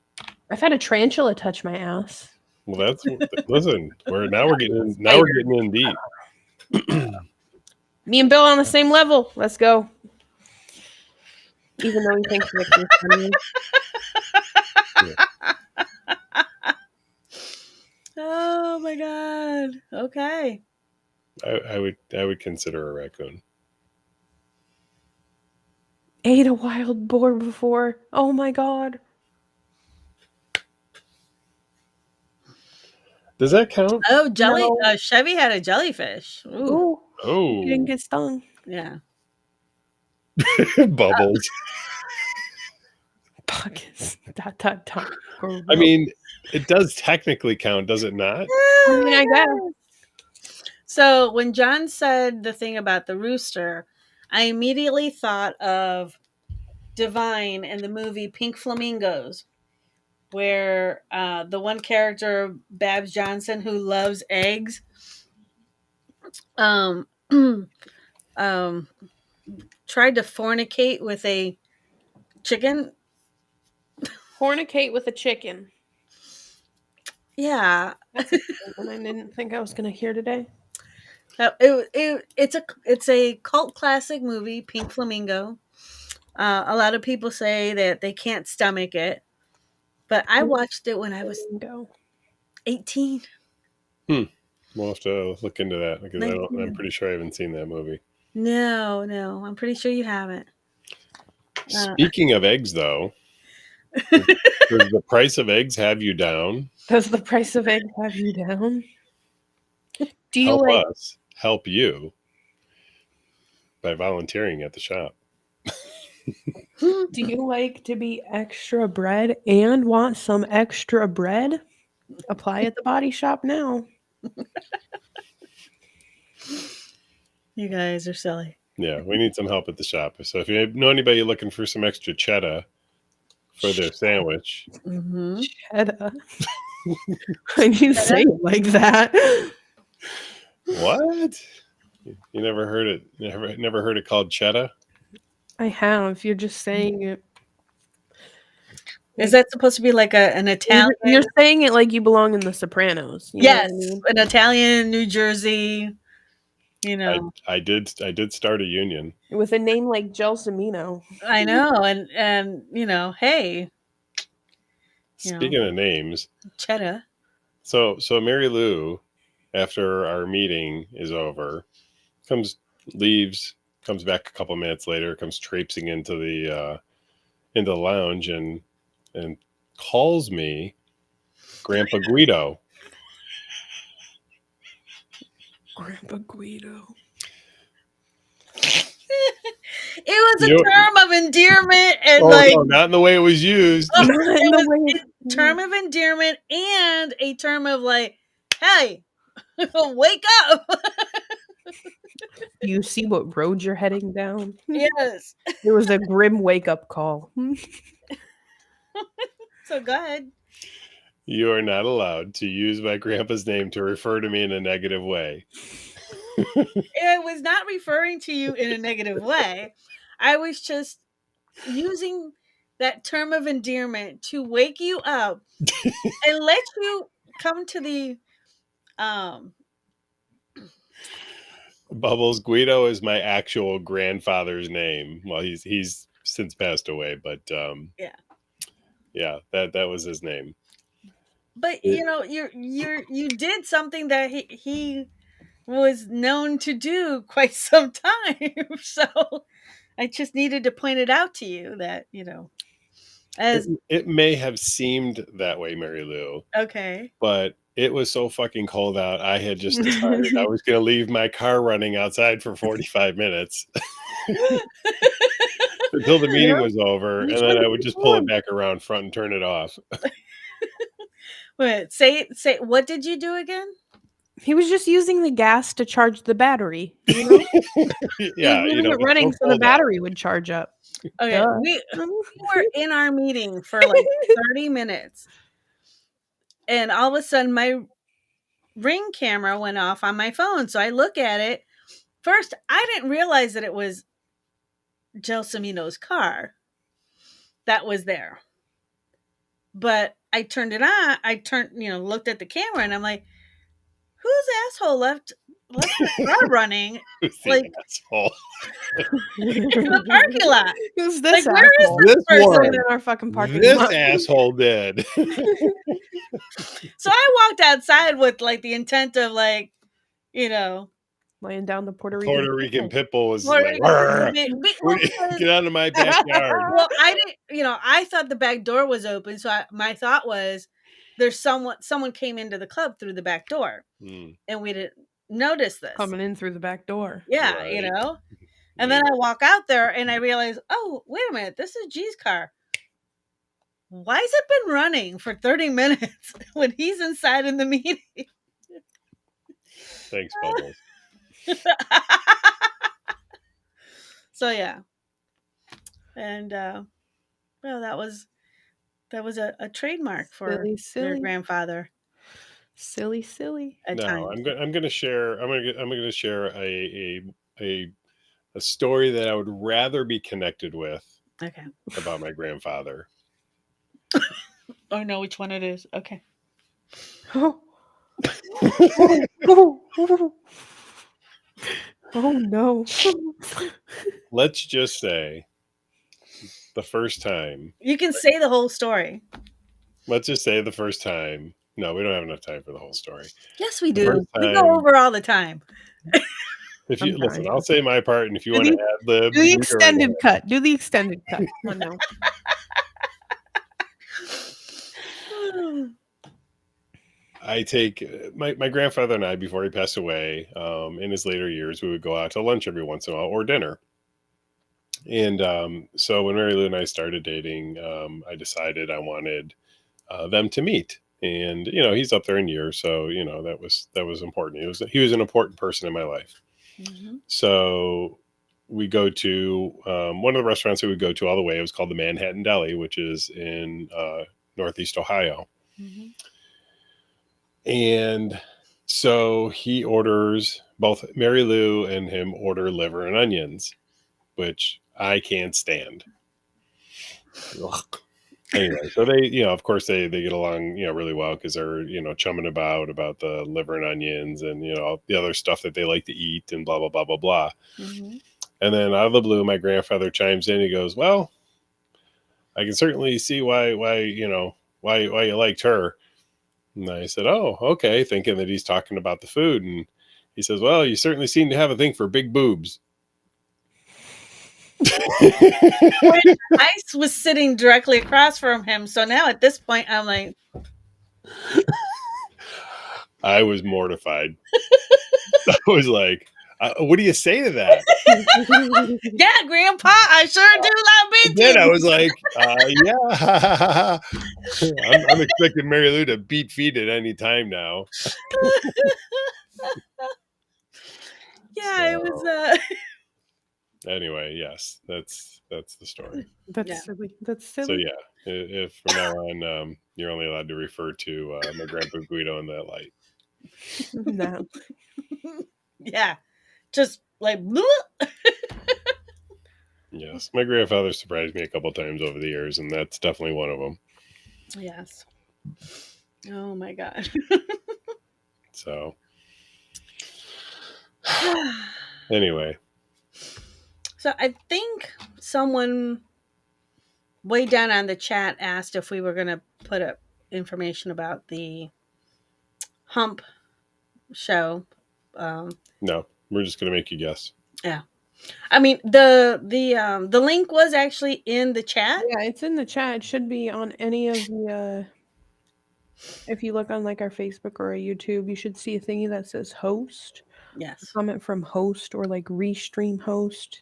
I've had a tarantula touch my ass. Well, that's listen. We're getting in deep. Me and Bill on the same level. Let's go. Even though he thinks Victor's funny. Oh my god. Okay. I would consider a raccoon. Ate a wild boar before. Oh my god. Does that count? Oh, jelly. No. Chevy had a jellyfish. Ooh. Ooh. Oh, He didn't get stung. Yeah. bubbles. Buckets. ... I mean, it does technically count, does it not? I mean, I guess. So when John said the thing about the rooster, I immediately thought of Divine in the movie Pink Flamingos, where the one character, Babs Johnson, who loves eggs, um, tried to fornicate with a chicken. Fornicate with a chicken. Yeah, That's something I didn't think I was going to hear today. It's a cult classic movie, Pink Flamingo. A lot of people say that they can't stomach it, but I watched it when I was 18. We'll have to look into that because I'm pretty sure I haven't seen that movie. No, I'm pretty sure you haven't. Speaking of eggs, though, does the price of eggs have you down? Does the price of eggs have you down? Do you Help like us help you by volunteering at the shop. Do you like to be extra bread and want some extra bread? Apply at the Body Shop now. You guys are silly. Yeah, we need some help at the shop. So if you know anybody looking for some extra cheddar for their sandwich, Mm-hmm. Cheddar. When you say it like that. what? You never heard it? Never heard it called cheddar? I have. You're just saying it. Is that supposed to be like an Italian? You're saying it like you belong in The Sopranos. You know Yes, what I mean? an Italian, New Jersey. You know, I did start a union. With a name like Gelsomino. I know, and you know, hey, you know, Speaking of names, cheddar. so Mary Lou, after our meeting is over, comes back a couple minutes later, comes traipsing into the lounge and calls me Grandpa Guido. Grandpa Guido. It was a term of endearment and no, not in the way it was used. Not in the way. a term of endearment and a term of like, hey, wake up. You see what road you're heading down? Yes. It was a grim wake-up call. So go ahead. You are not allowed to use my grandpa's name to refer to me in a negative way. I was not referring to you in a negative way. I was just using that term of endearment to wake you up and let you come to the Bubbles, Guido is my actual grandfather's name. Well, he's since passed away, but yeah, that was his name. But you know, you did something that he was known to do quite some time. So I just needed to point it out to you that, you know, as it may have seemed that way, Mary Lou. okay. But it was so fucking cold out. I had just decided I was going to leave my car running outside for 45 minutes until the meeting was over, and then I would just pull it back around front and turn it off. Wait, say what did you do again? He was just using the gas to charge the battery. You know? Yeah, he was it's running so the cold out. battery would charge up. Okay, Duh. we were in our meeting for like 30 minutes, and all of a sudden my Ring camera went off on my phone. So I look at it. First, I didn't realize that it was Gelsomino's car that was there. But I turned it on. Looked at the camera, and I'm like, whose asshole left the car running Who's the like asshole? in the parking lot? Who's this Like, where is asshole? This person? one. In our fucking parking This lot. asshole did. So I walked outside with like the intent of like, Laying down the Puerto Rican. Puerto Rican pit bull was Puerto like, Rican- "Arr, well, get out of my backyard." well, I didn't, I thought the back door was open. So my thought was there's someone came into the club through the back door Hmm. and we didn't notice this. Coming in through the back door. Yeah, Right. And then I walk out there and I realize, oh, wait a minute, this is G's car. Why has it been running for 30 minutes when he's inside in the meeting? Thanks, Bubbles. So yeah. And well, that was a trademark for Silly, your silly. grandfather Silly. at No, times. I'm gonna share. I'm gonna share a story that I would rather be connected with Okay. about my grandfather. Oh, no, which one it is. Okay. Oh. Oh no. Let's just say the first time. You can say the whole story. Let's just say the first time. No, we don't have enough time for the whole story. Yes, we The do. first We time- go over all the time. If you I'm listen, trying. I'll say my part, and if you Do want to the- add lib, Do the you go right extended ahead. cut. Do the extended cut. Oh no. I take my grandfather and I, before he passed away, in his later years, we would go out to lunch every once in a while or dinner. And so when Mary Lou and I started dating, I decided I wanted them to meet. And he's up there in years, so that was important. He was an important person in my life. Mhm. So we go to one of the restaurants that we go to all the way. It was called the Manhattan Deli, which is in Northeast Ohio. Mhm. And so he orders, both Mary Lou and him order liver and onions, which I can't stand. Ugh. Anyway, so they, of course they get along, really well because they're, chumming about the liver and onions and, all the other stuff that they like to eat and blah, blah, blah, blah, blah. Mhm. And then out of the blue, my grandfather chimes in. He goes, "Well, I can certainly see why you liked her." And I said, "Oh, okay," thinking that he's talking about the food. And he says, "Well, you certainly seem to have a thing for big boobs." I was sitting directly across from him, so now at this point, I'm like, I was mortified. I was like, "What do you say to that?" "Yeah, Grandpa, I sure do love And then I beating." was like, "Yeah." I'm expecting Mary Lou to beat feet at any time now. Yeah, it was. Anyway, yes, that's the story. That's Yeah. silly. That's So silly. yeah, if from now on you're only allowed to refer to my grandpa Guido in that light. No. Yeah, just like. Yes, my grandfather surprised me a couple times over the years, and that's definitely one of them. Yes. Oh my god. So anyway, So I think someone way down on the chat asked if we were going to put up information about the Hump show. no, we're just gonna make you guess. I mean the link was actually in the chat. Yeah, it's in the chat. It should be on any of the if you look on like our Facebook or our YouTube, you should see a thingy that says host. Yes. Comment from host or like restream host.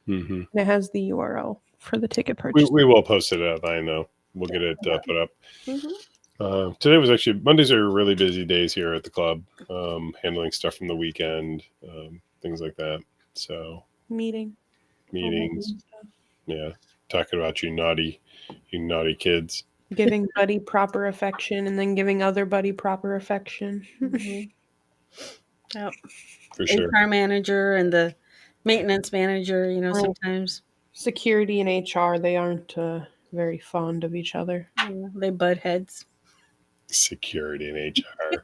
Mm-hmm. And it has the URL for the ticket purchase. We will post it up. I know we'll get it put up. Mhm. Today was actually Mondays are really busy days here at the club, handling stuff from the weekend, things like that. So Meeting. meetings, yeah, talking about you naughty kids. Giving Buddy proper affection and then giving other Buddy proper affection. Mhm. Yep. For sure. HR manager and the maintenance manager, Right. sometimes. security and HR, they aren't very fond of each other. They butt heads. Security and HR.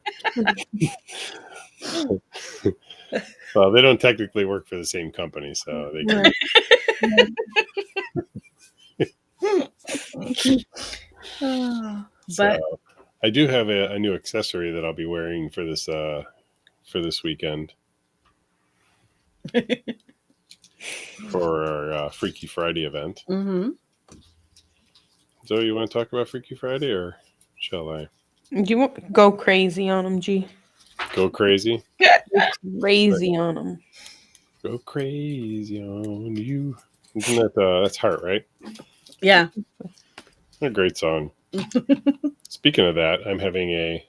Well, they don't technically work for the same company, so they can. But So, I do have a new accessory that I'll be wearing for this weekend for our Freaky Friday event. mm-hmm. So, you want to talk about Freaky Friday, or shall I Do you want to go crazy on them, G? go crazy? Crazy on them. Go crazy on you. Isn't that that's Heart, right? Yeah. A great song. Speaking of that, I'm having a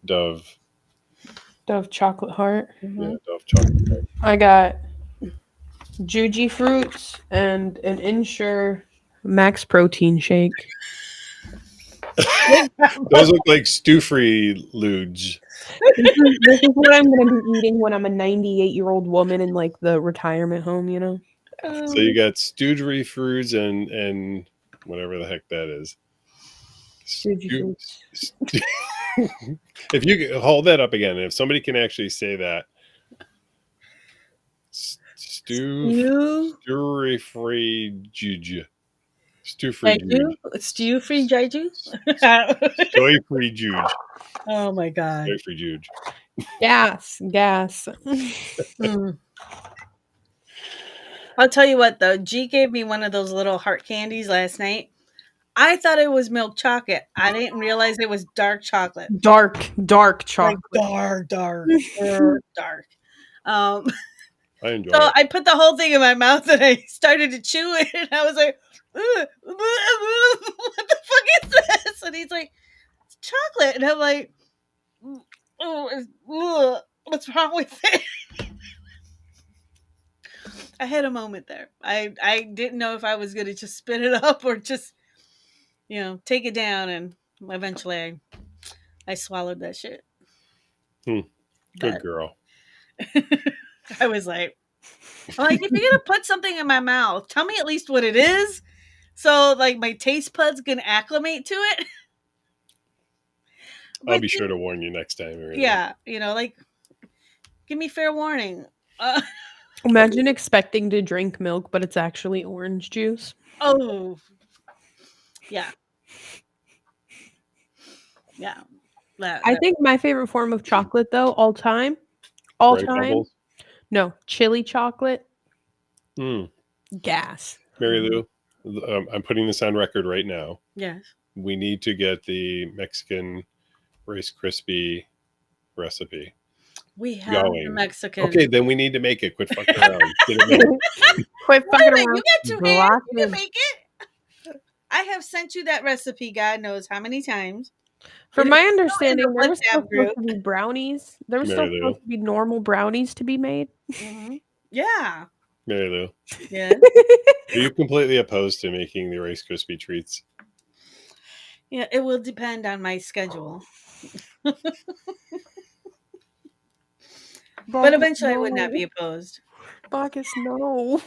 Dove Chocolate Heart. Mhm. Dove chocolate. Heart. I got Juji Fruits and an Ensure Max Protein shake. Those look like stew-free luge. This is what I'm going to be eating when I'm a 98-year-old woman in like the retirement home, you know? So you got stewed fruits and whatever the heck that is. Juji Stew- Fruits. If you could hold that up again, if somebody can actually say that, You free juju, stew free juju, Jaiju? Stew free Jaiju? soy free juju, Oh my god. soy free juju. Gas. Mm. I'll tell you what though, G gave me one of those little heart candies last night. I thought it was milk chocolate. I didn't realize it was dark chocolate. Dark Like chocolate. dark. I enjoy So it. I put the whole thing in my mouth and I started to chew it and I was like, "Ugh, what the fuck is this?" And he's like, "It's chocolate." And I'm like, "Oh, what's wrong with it?" I had a moment there. I didn't know if I was going to just spit it up or just, take it down. And eventually I swallowed that shit. Good But girl. I was like, if you're going to put something in my mouth, tell me at least what it is. So, like, my taste buds can acclimate to it. I'll be sure to warn you next time. Really. Yeah, give me fair warning. Imagine expecting to drink milk, but it's actually orange juice. Oh, yeah. Yeah. I think my favorite form of chocolate, though, all time, Bright bubbles. no, chili chocolate, Mm. gas. Mary Lou, I'm putting this on record right now. Yes. We need to get the Mexican Rice Krispie recipe. We have Going. the Mexican. Okay, then we need to make it. Quit fucking around. Get it made. Quit Wait a fucking minute, around. you got 2 hands. Block You can it. make it. I have sent you that recipe, God knows how many times. From It my is still in understanding, the there was WhatsApp still group. supposed to be brownies. There was Mary still Lou. supposed to be normal brownies to be made. Mhm. Yeah. Mary Lou, Yeah. are you completely opposed to making the Rice Krispie treats? Yeah. It will depend on my schedule. But eventually I would not be opposed. Bacchus, no.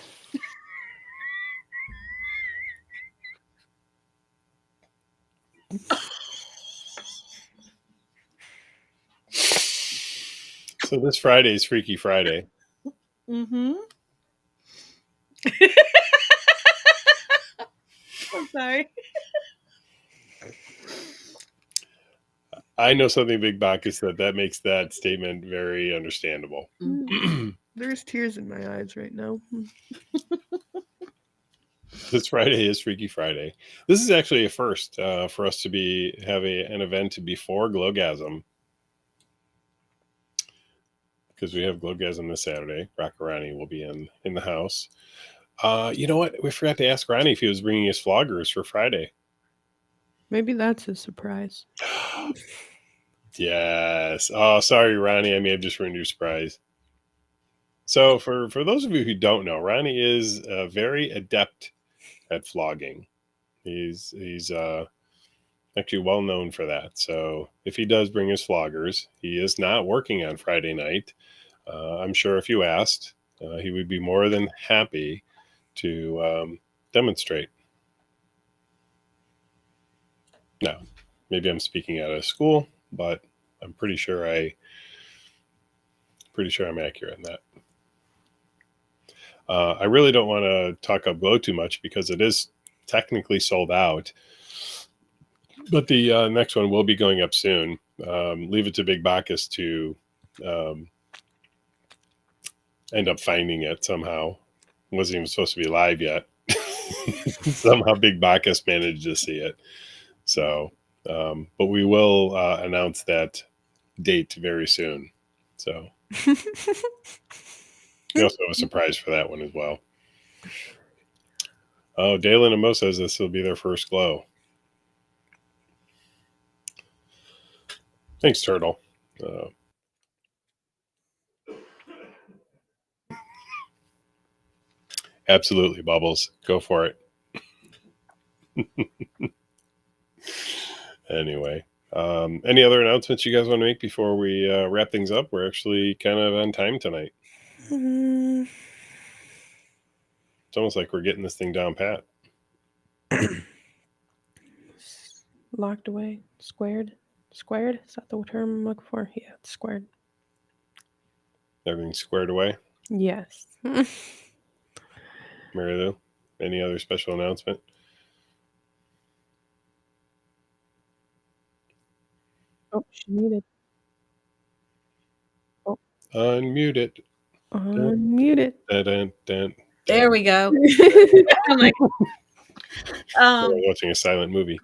So this Friday is Freaky Friday. Mm-hmm. I'm sorry. I know something Big Bacchus that makes that statement very understandable. There's tears in my eyes right now. This Friday is Freaky Friday. This is actually a first for us to have an event before Glowgasm, because we have Glowgasm this Saturday. Ronnie will be in the house. You know what? We forgot to ask Ronnie if he was bringing his floggers for Friday. Maybe that's a surprise. Yes. Oh, sorry, Ronnie. I may have just ruined your surprise. So for those of you who don't know, Ronnie is very adept at flogging. He's actually well known for that. So if he does bring his floggers, he is not working on Friday night. I'm sure if you asked, he would be more than happy to demonstrate. Now, maybe I'm speaking out of school, but I'm pretty sure I'm accurate in that. I really don't want to talk up Glow too much because it is technically sold out. But the next one will be going up soon. Leave it to Big Bacchus to end up finding it somehow. It wasn't even supposed to be live yet. Somehow Big Bacchus managed to see it. So, but we will announce that date very soon. So we also have a surprise for that one as well. Oh, Dalen and Mo says this will be their first Glow. Thanks, Turtle. Absolutely, Bubbles. Go for it. Anyway, any other announcements you guys want to make before we wrap things up? We're actually kind of on time tonight. It's almost like we're getting this thing down pat. Locked away. Squared? Squared? Is that the term I'm looking for? Yeah, it's squared. Everything's squared away. Yes. Mary Lou, any other special announcement? Oh, she muted. Unmute it. Unmute it. Dun, dun, dun. There we go. I'm like, We're watching a silent movie.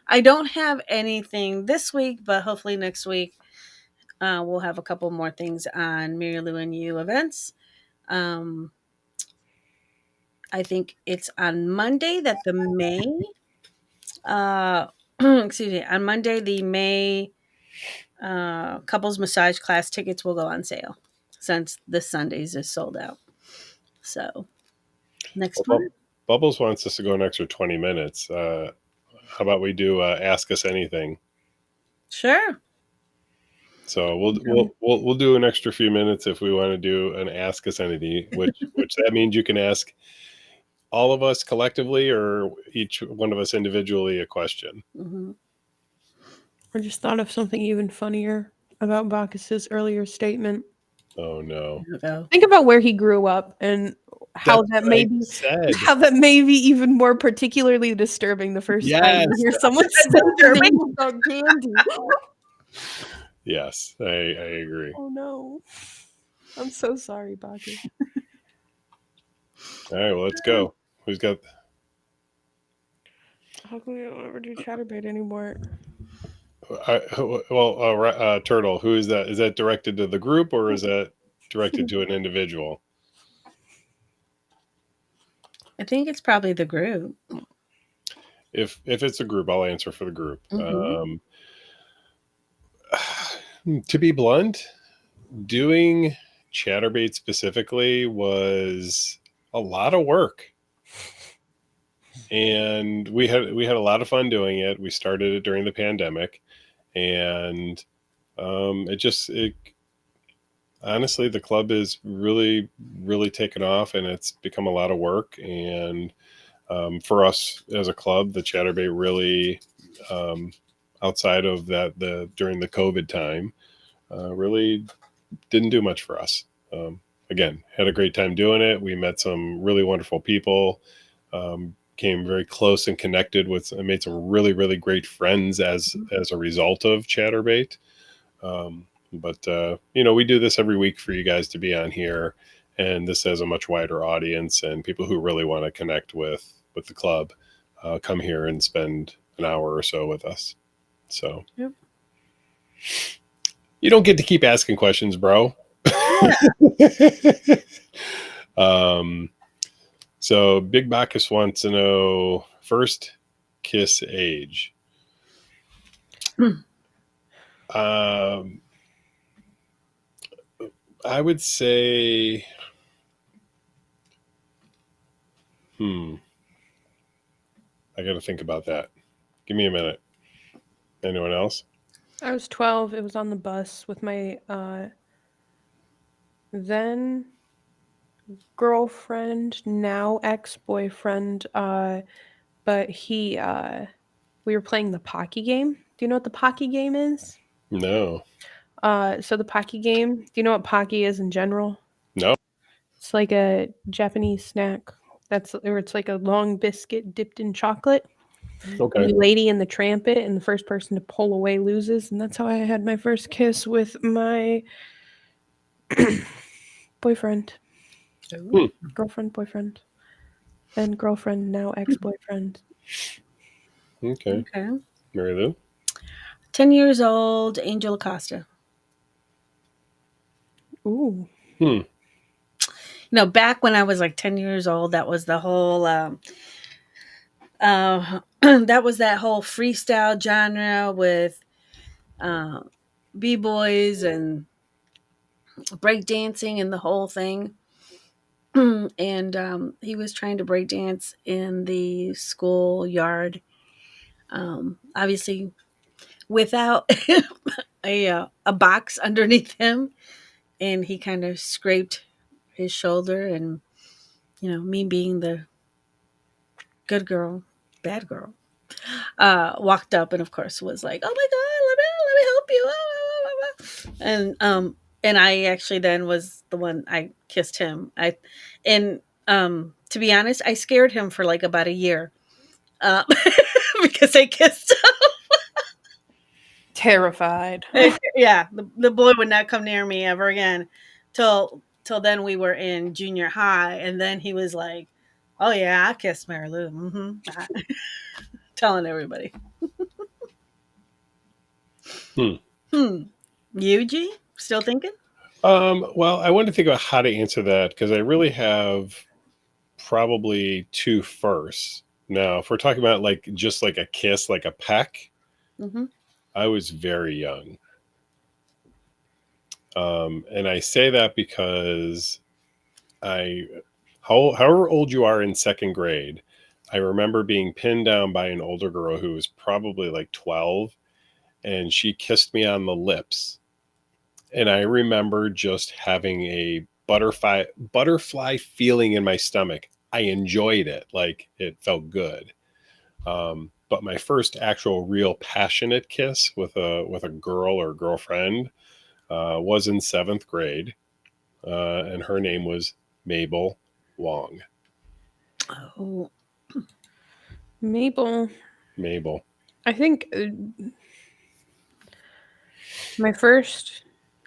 I don't have anything this week, but hopefully next week we'll have a couple more things on Mary Lou and You events. I think it's on Monday that the May, excuse me, on Monday the May couples massage class tickets will go on sale since this Sunday's is sold out. So next month. Bubbles wants us to go an extra 20 minutes. How about we do Ask Us Anything? Sure. So we'll do an extra few minutes if we want to do an Ask Us Anything, which that means you can ask all of us collectively or each one of us individually a question. Mm-hmm. I just thought of something even funnier about Bacchus's earlier statement. Oh no! Think about where he grew up and how that may be even more particularly disturbing the first time you hear someone say their name about candy. Yes, I agree. Oh no. I'm so sorry, Bacchus. All right, well, let's go. Who's got... How come we don't ever do Chatterbait anymore? Turtle, who is that? Is that directed to the group or is that directed to an individual? I think it's probably the group. If it's a group, I'll answer for the group. Mm-hmm. To be blunt, doing Chatterbait specifically was a lot of work. And we had a lot of fun doing it. We started it during the pandemic, and honestly, the club is really, really taken off, and it's become a lot of work. And for us as a club, the Chatterbait really, outside of that, during the COVID time, really didn't do much for us. Again, had a great time doing it. We met some really wonderful people. Came very close and connected with, and made some really, really great friends as a result of Chatterbait. But we do this every week for you guys to be on here, and this has a much wider audience, and people who really want to connect with the club come here and spend an hour or so with us. So yep. You don't get to keep asking questions, bro. So Big Bacchus wants to know first kiss age. I would say, I got to think about that. Give me a minute. Anyone else? I was 12. It was on the bus with my then girlfriend, now ex-boyfriend, but we were playing the Pocky game. Do you know what the Pocky game is? No. So the Pocky game, do you know what Pocky is in general? No. It's like a Japanese snack. Or it's like a long biscuit dipped in chocolate. Okay. You lady in the trumpet, and the first person to pull away loses. And that's how I had my first kiss with my boyfriend. Girlfriend, boyfriend. Then girlfriend, now ex-boyfriend. Okay. Okay. Mary Lou? 10 years old, Angel Acosta. Ooh. You know, back when I was like 10 years old, that was the whole that was that whole freestyle genre with b-boys and breakdancing and the whole thing. And he was trying to breakdance in the schoolyard, obviously without a box underneath him, and he kind of scraped his shoulder, and me being the good girl, bad girl, walked up and of course was like, "Oh my god, let me help you!" And I actually then was the one, I kissed him. And to be honest, I scared him for like about a year, because I kissed Terrified. him. Yeah, the boy would not come near me ever again till then we were in junior high, and then he was like, "Oh yeah, I kissed Mary Lou." Telling everybody. Yuji, still thinking? Well, I wanted to think about how to answer that because I really have probably two firsts. Now, if we're talking about like just like a kiss, like a peck, Mm-hmm. I was very young. And I say that because however old you are in second grade, I remember being pinned down by an older girl who was probably like 12, and she kissed me on the lips. And I remember just having a butterfly feeling in my stomach. I enjoyed it. Like it felt good. But my first actual real passionate kiss with a girl or girlfriend was in seventh grade, and her name was Mabel Wong. Oh, Mabel. Mabel. I think my first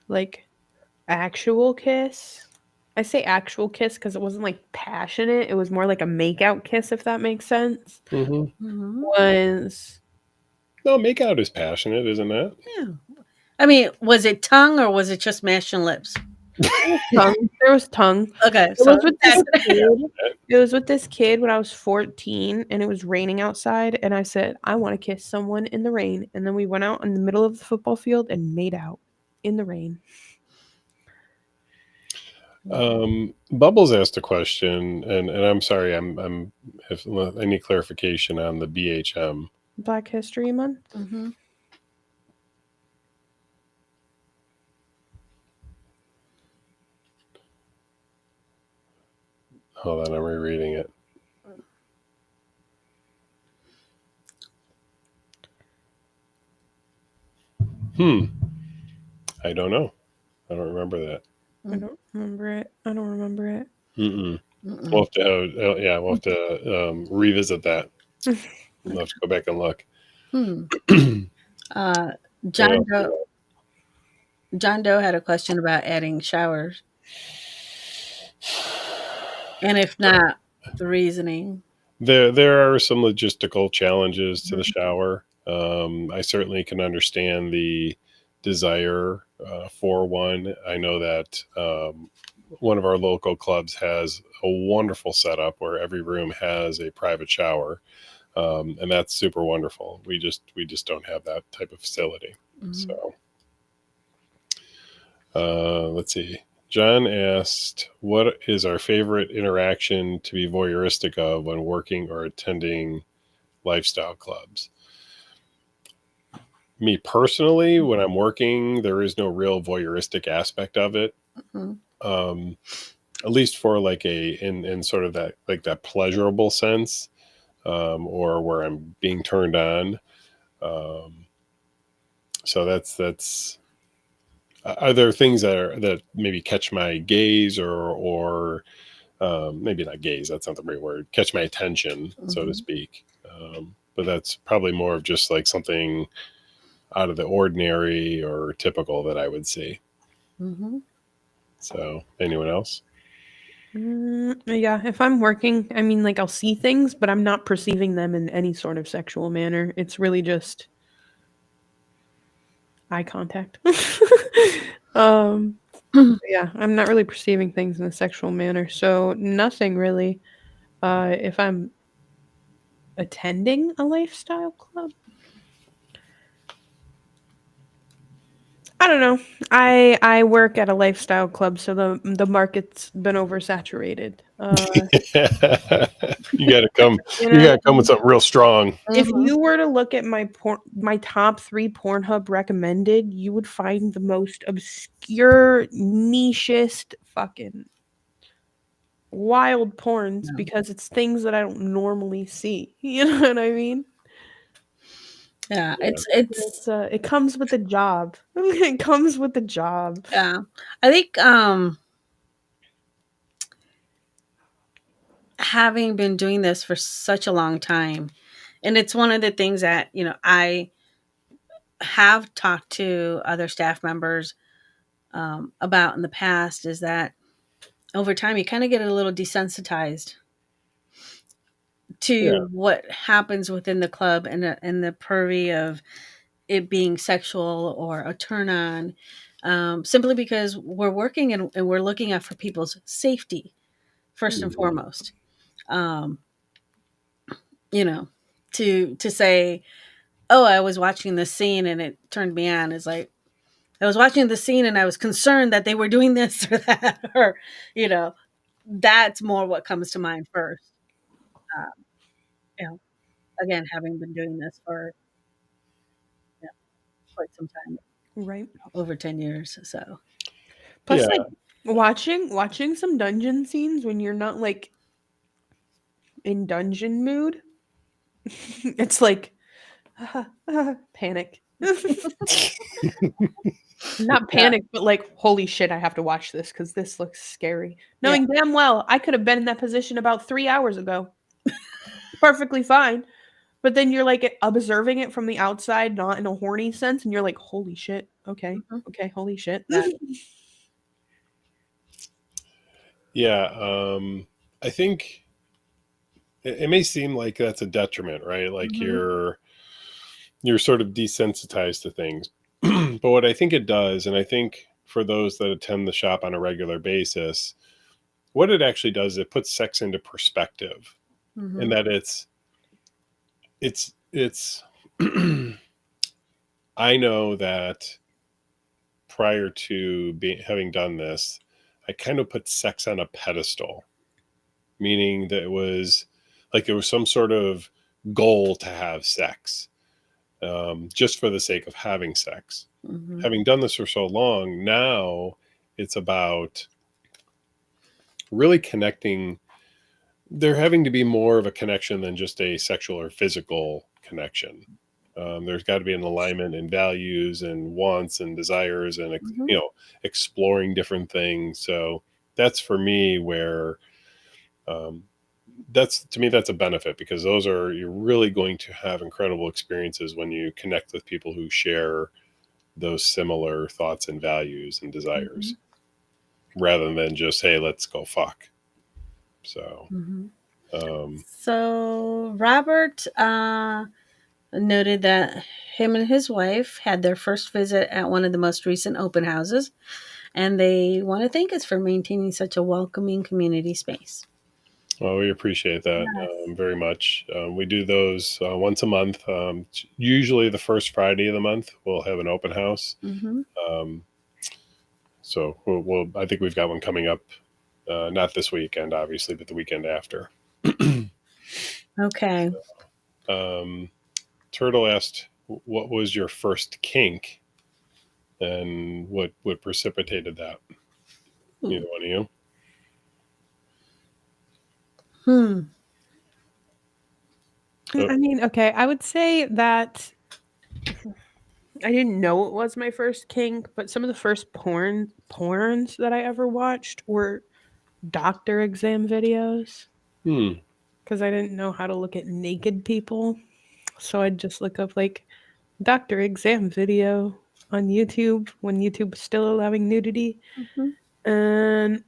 like actual kiss. I say actual kiss because it wasn't like passionate. It was more like a makeout kiss, if that makes sense. mm-hmm. Was No, makeout is passionate, isn't it? Yeah. I mean, was it tongue or was it just mashing lips? tongue. There was tongue. Okay, It so was with this kid. It was with this kid when I was 14 and it was raining outside, and I said, I want to kiss someone in the rain. And then we went out in the middle of the football field and made out in the rain. Bubbles asked a question, and I'm sorry, I'm if any clarification on the BHM. Black History Month. Mm-hmm. Hold on, I'm rereading it. I don't know. I don't remember that. I don't remember it. Mm-mm. We'll have to, we'll have to revisit that. We'll have to go back and look. John Doe had a question about adding showers, and if not, the reasoning. There are some logistical challenges to the shower. I certainly can understand the desire for one. I know that one of our local clubs has a wonderful setup where every room has a private shower, and that's super wonderful. We just don't have that type of facility. So let's see. John asked, what is our favorite interaction to be voyeuristic of when working or attending lifestyle clubs? Me personally, when I'm working, there is no real voyeuristic aspect of it. at least for like in sort of that like that pleasurable sense, or where I'm being turned on. Um, so that's are there things that maybe catch my gaze or maybe not gaze, that's not the right word, catch my attention, so to Mhm. speak. But that's probably more of just like something out of the ordinary or typical that I would see. Mhm. So anyone else? Yeah, if I'm working, I mean, like I'll see things, but I'm not perceiving them in any sort of sexual manner. It's really just eye contact. um, yeah, I'm not really perceiving things in a sexual manner, so nothing really. If I'm attending a lifestyle club, I don't know. I work at a lifestyle club, so the market's been oversaturated. You got to come. You You know, got to come with something real strong. if Mhm. you were to look at my top 3 Pornhub recommended, you would find the most obscure, nichest, fucking wild porns Yeah. because it's things that I don't normally see. You know what I mean? Yeah, Yeah. It comes with the job. It comes with the job. yeah. I think having been doing this for such a long time, and it's one of the things that, I have talked to other staff members about in the past, is that over time you kind of get a little desensitized Yeah. to what happens within the club, and the purview of it being sexual or a turn on, simply because we're working, and we're looking out for people's safety first and Mhm. foremost. Um, you know, to say, oh, I was watching this scene and it turned me on, is like, I was watching the scene and I was concerned that they were doing this or that, or, you know, that's more what comes to mind first. Um, you know, again, having been doing this for, quite some time, Right. over 10 years. So, Plus, Yeah. like watching some dungeon scenes when you're not like in dungeon mood, it's like panic. Not yeah, panic, but like, holy shit, I have to watch this because this looks scary. yeah. Knowing damn well I could have been in that position about 3 hours ago. Perfectly fine. But then you're like observing it from the outside, not in a horny sense, and you're like, holy shit. Okay. Mhm. Okay, holy shit. Yeah. Yeah. I think it may seem like that's a detriment, right? Like Mhm. you're sort of desensitized to things. But what I think it does, and I think for those that attend the shop on a regular basis, what it actually does, it puts sex into perspective, and Mhm. that it's I know that prior to having done this, I kind of put sex on a pedestal, meaning that it was like there was some sort of goal to have sex, just for the sake of having sex. Mhm. Having done this for so long, now it's about really connecting. There having to be more of a connection than just a sexual or physical connection. There's got to be an alignment in values and wants and desires, and Mhm. exploring different things. So that's for me where, um, that's to me that's a benefit, because those are, you're really going to have incredible experiences when you connect with people who share those similar thoughts and values and desires, Mhm. rather than just, hey, let's go fuck. So Mhm. um, So Robert noted that him and his wife had their first visit at one of the most recent open houses, and they want to thank us for maintaining such a welcoming community space. well, we appreciate that Yes. very much. We do those once a month. Usually the first Friday of the month, we'll have an open house. Mm-hmm. Um, so I think we've got one coming up, not this weekend, obviously, but the weekend after. Okay. um, Turtle asked, "What was your first kink, and what precipitated that?" Either Ooh. one of you? Hmm. I mean, okay, I would say that I didn't know it was my first kink, but some of the first porns that I ever watched were doctor exam videos Hmm. because I didn't know how to look at naked people. So I'd just look up like doctor exam video on YouTube when YouTube was still allowing nudity. Mhm. And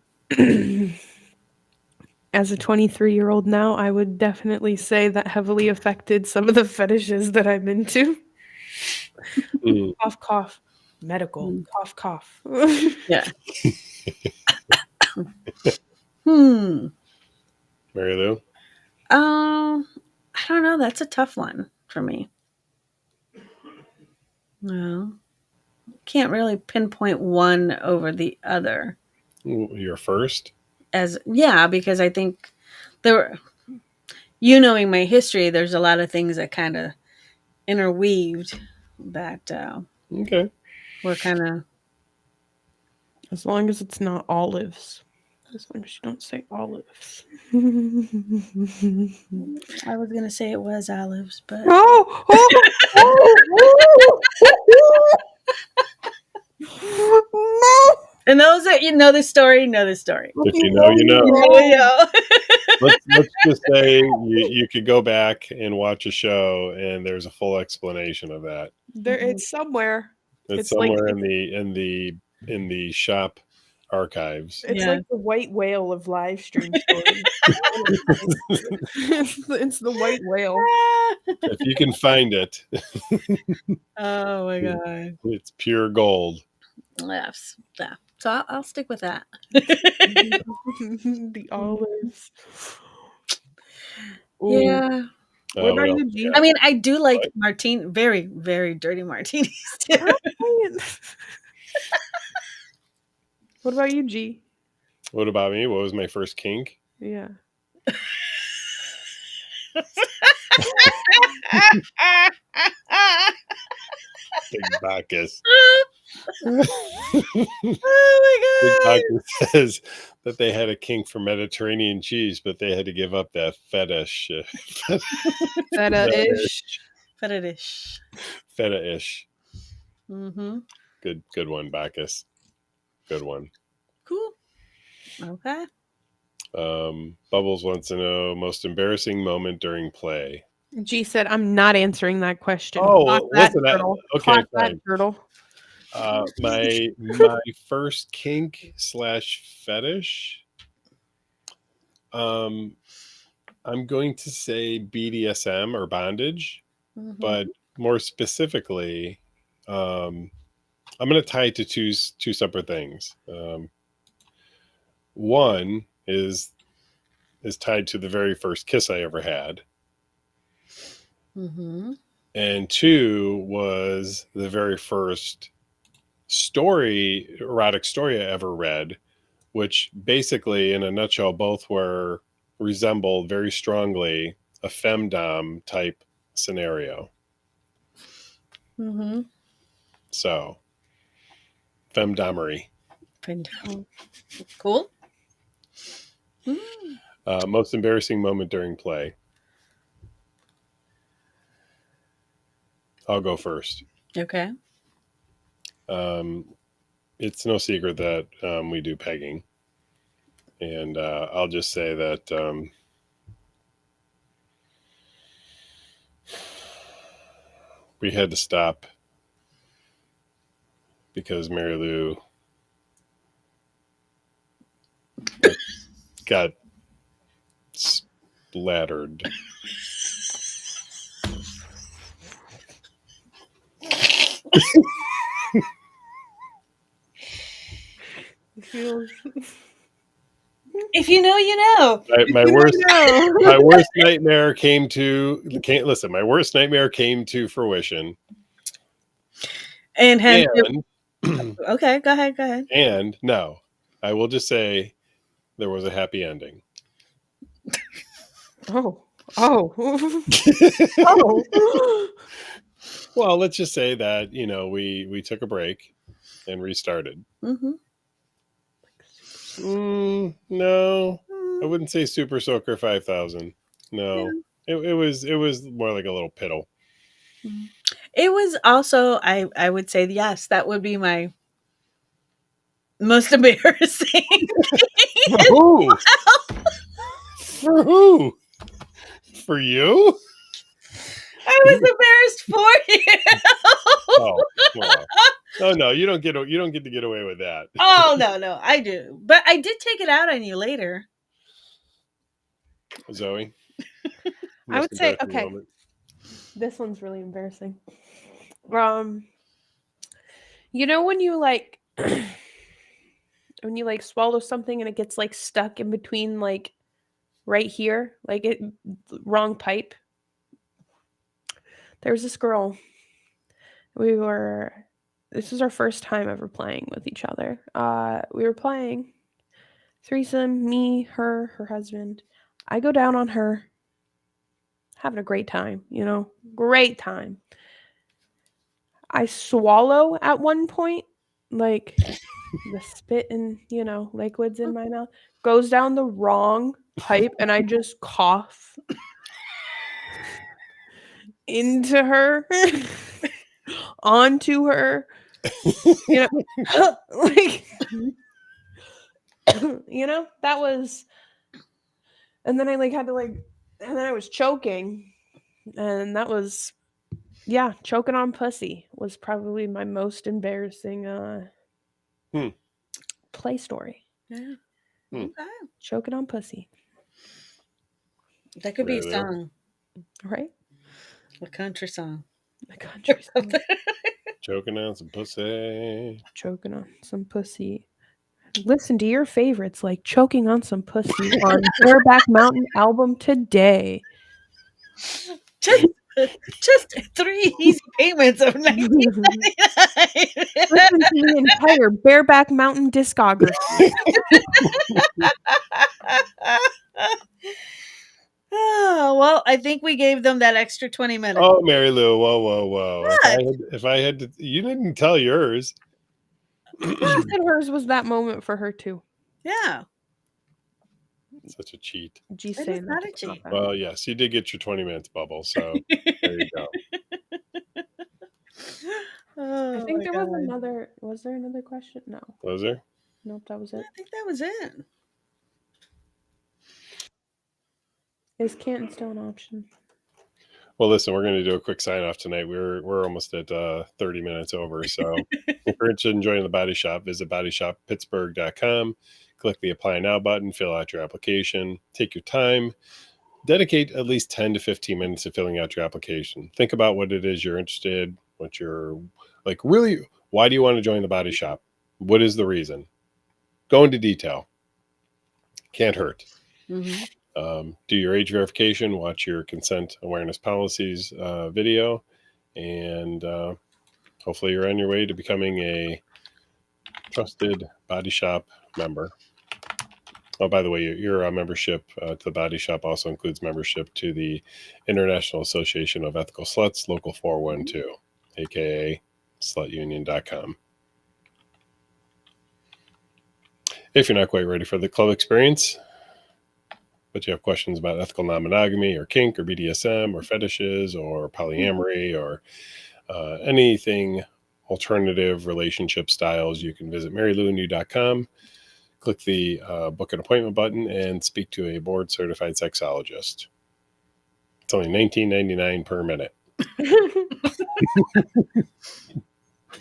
as a 23-year-old now, I would definitely say that heavily affected some of the fetishes that I'm into. Hmm. Cough, cough. Medical. Mm. Cough, cough. Yeah. Hmm. Mary Lou? I don't know. That's a tough one for me. No, can't really pinpoint one over the other. Your first? Because I think there were, you knowing my history, there's a lot of things that kind of interweaved that Okay. were kind of. As long as it's not olives. As long as you don't say olives. I was gonna say it was olives, but Oh, no. and those that you know the story, know the story. If you know, you know. Yeah. Let's just say you could go back and watch a show, and there's a full explanation of that. There, it's somewhere. It's It's like- somewhere in the shop archives. It's Yeah. like the white whale of live stream stories. it's the white whale. If you can find it, Oh my god. it's pure gold. Yes. Yeah. So I'll stick with that. The olives. Ooh. Yeah. What about else you, we G? got? I mean, I do like very, very dirty martinis too. What about you, G? What about me? What was my first kink? Yeah. Big Bacchus. Oh Big my god. Bacchus says that they had a kink for Mediterranean cheese, but they had to give up that fetish. Feta-ish. Fetish. Feta-ish. Mm-hmm. Good one, Bacchus. Good one. Cool. Okay. Bubbles wants to know most embarrassing moment during play. G said, "I'm not answering that question." Oh, Clock that, listen, turtle. okay, Clock that, fine. turtle. My first kink / fetish. I'm going to say BDSM or bondage, Mhm. but more specifically, I'm going to tie it to two separate things. One is tied to the very first kiss I ever had. Mhm. And two was the very first erotic story I ever read, which basically, in a nutshell, both resembled very strongly a femdom type scenario. Mhm. So, femdomery. Cool. Most embarrassing moment during play. I'll go first. Okay. It's no secret that we do pegging. And I'll just say that we had to stop because Mary Lou got splattered. If you know, you know. My worst nightmare came to fruition. And hence, And okay, go ahead. and no, I will just say there was a happy ending. Oh. Oh. Well, let's just say that, we took a break and restarted. Mm-hmm. No, I wouldn't say Super Soaker 5000. No, it was more like a little piddle. It was also, I would say, yes, that would be my most embarrassing. For who? For who? For you? I was embarrassed for you. Oh, well. Oh no, you don't get to get away with that. Oh no, I do. But I did take it out on you later. Zoe. I would Most say, embarrassing okay. moment. This one's really embarrassing. You know when you like when you like swallow something and it gets like stuck in between like right here, like it wrong pipe. There was this girl. This was our first time ever playing with each other. We were playing threesome, me, her husband. I go down on her, having a great time, great time. I swallow at one point, like the spit and, liquids in my mouth goes down the wrong pipe, and I just cough into her, onto her, like, that was, and then I like had to like, and then I was choking, and that was, yeah, choking on pussy was probably my most embarrassing play story. Yeah. Hmm. Okay. Choking on pussy, That could be a Really? song, right? a country song. The country song. Choking on some pussy. Choking on some pussy. Listen to your favorites like Choking on Some Pussy on Bareback Mountain album today. Just 3 easy payments of $19.99. Listen to the entire Bareback Mountain discography. Oh, well, I think we gave them that extra 20 minutes. Oh, Mary Lou, whoa. What? If I had to, you didn't tell yours. She said hers was that moment for her too. Yeah. Such a cheat. G's It saying is not that a to cheat. cop out. Well, yes, you did get your 20 minutes bubble, so there you go. Oh, I think my there was God. another. Was there another question? No. Was there? Nope, that was I it. think that was it. Is Canton still an option? Well, listen, we're going to do a quick sign off tonight. We're almost at 30 minutes over. So if you're interested in joining the Body Shop, visit bodyshoppittsburgh.com. Click the Apply Now button, fill out your application, take your time, dedicate at least 10 to 15 minutes to filling out your application. Think about what it is you're interested, what you're like, really, why do you want to join the Body Shop? What is the reason? Go into detail. Can't hurt. Mm-hmm. Do your age verification, watch your consent awareness policies video, and hopefully you're on your way to becoming a trusted Body Shop member. Oh, by the way, your membership to the Body Shop also includes membership to the International Association of Ethical Sluts, Local 412, aka slutunion.com. If you're not quite ready for the club experience, but you have questions about ethical non-monogamy or kink or BDSM or fetishes or polyamory or anything alternative relationship styles, you can visit marylouandou.com, click the book an appointment button, and speak to a board certified sexologist. It's only $19.99 per minute.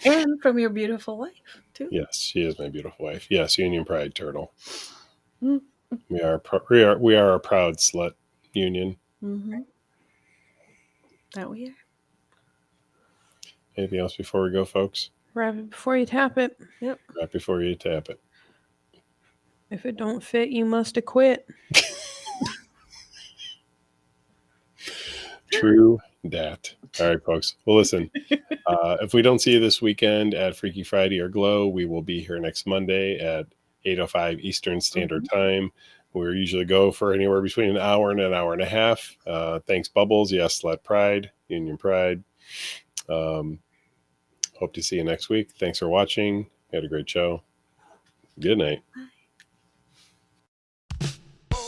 And from your beautiful wife, too. Yes, she is my beautiful wife. Yes, Union Pride Turtle. Mm. We are a proud slut union. Mm-hmm. That we are. Anything else before we go, folks? Wrap it before you tap it. Right before you tap it. If it don't fit, you must acquit. True that. All right, folks. Well, listen, if we don't see you this weekend at Freaky Friday or Glow, we will be here next Monday at 8:05 Eastern Standard Time. We usually go for anywhere between an hour and an hour and a half. Thanks, Bubbles. Yes, Slut Pride, Union Pride. Hope to see you next week. Thanks for watching. We had a great show. Good night. Bye.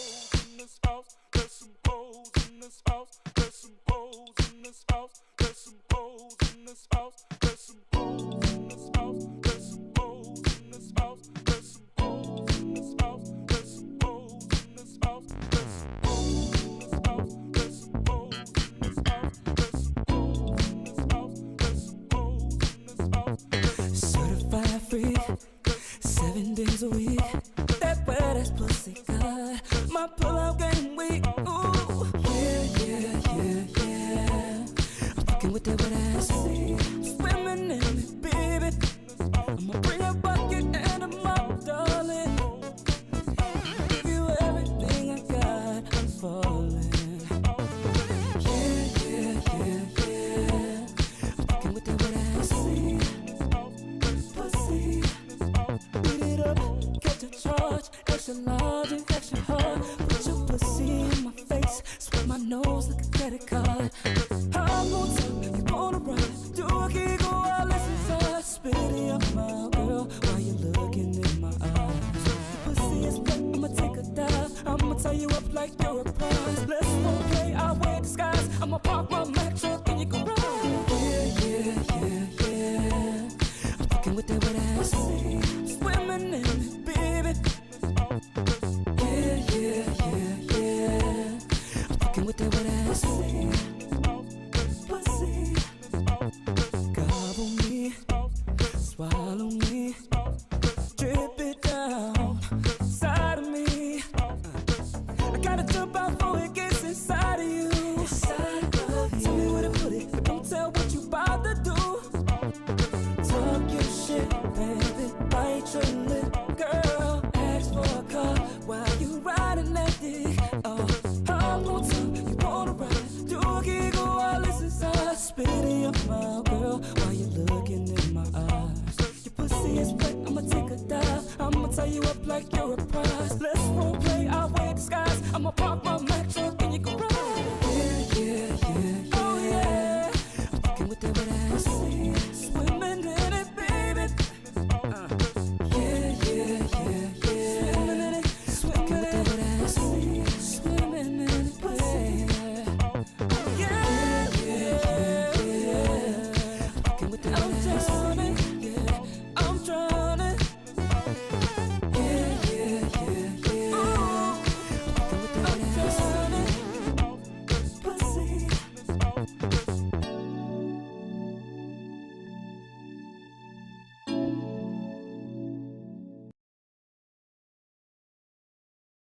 this house. There's some hoes in this house. There's some hoes in this house. There's some hoes in this house. There's some hoes in this house. There's some hoes in this house. There's some hoes in this house. There's some hoes in this house. There's some hoes in this house. There's some hoes in this house. There's some hoes in this house. Certified freak, 7 days a week. That wet ass pussy good. My pull-out game weak. Ooh, yeah. I'm fucking with that wet ass. Swimming in it, baby. I'ma bring a bucket and a mop, darling. Give you everything I got. I'm falling. Yeah. I'm fucking with that wet ass. Pussy. Beat it up, catch a charge. Extra large and extra hard. Put your pussy in my face. Sweep my nose like a credit card. I'm on top, you wanna ride. Do a giggle while it's inside. Spit in your mouth, girl, while you looking in my eyes. Your pussy is wet, I'ma take a dive. I'ma tie you up like you're a prize. Let's play, I'll wear disguise. I'ma park my Mack truck and you can ride. Yeah. I'm fucking with that wet ass. Swimming in it, baby. Yeah. I'm fucking with that wet ass. Pussy. Gobble me, swallow me, drip it down inside of me. I gotta jump out before it gets inside of you. Tell me where to put it, but don't tell what you about to do. Talk your shit, baby, bite your lip, girl. Ask for a car while you riding that dick. Oh, I'm on top, you wanna ride. Do a giggle while it's inside. Spit in your mouth, girl, while you looking in my eyes. Your pussy is wet, I'ma take a dive. I'ma tie you up like you're a prize. Let's roleplay, I'll wear disguise. I'ma park my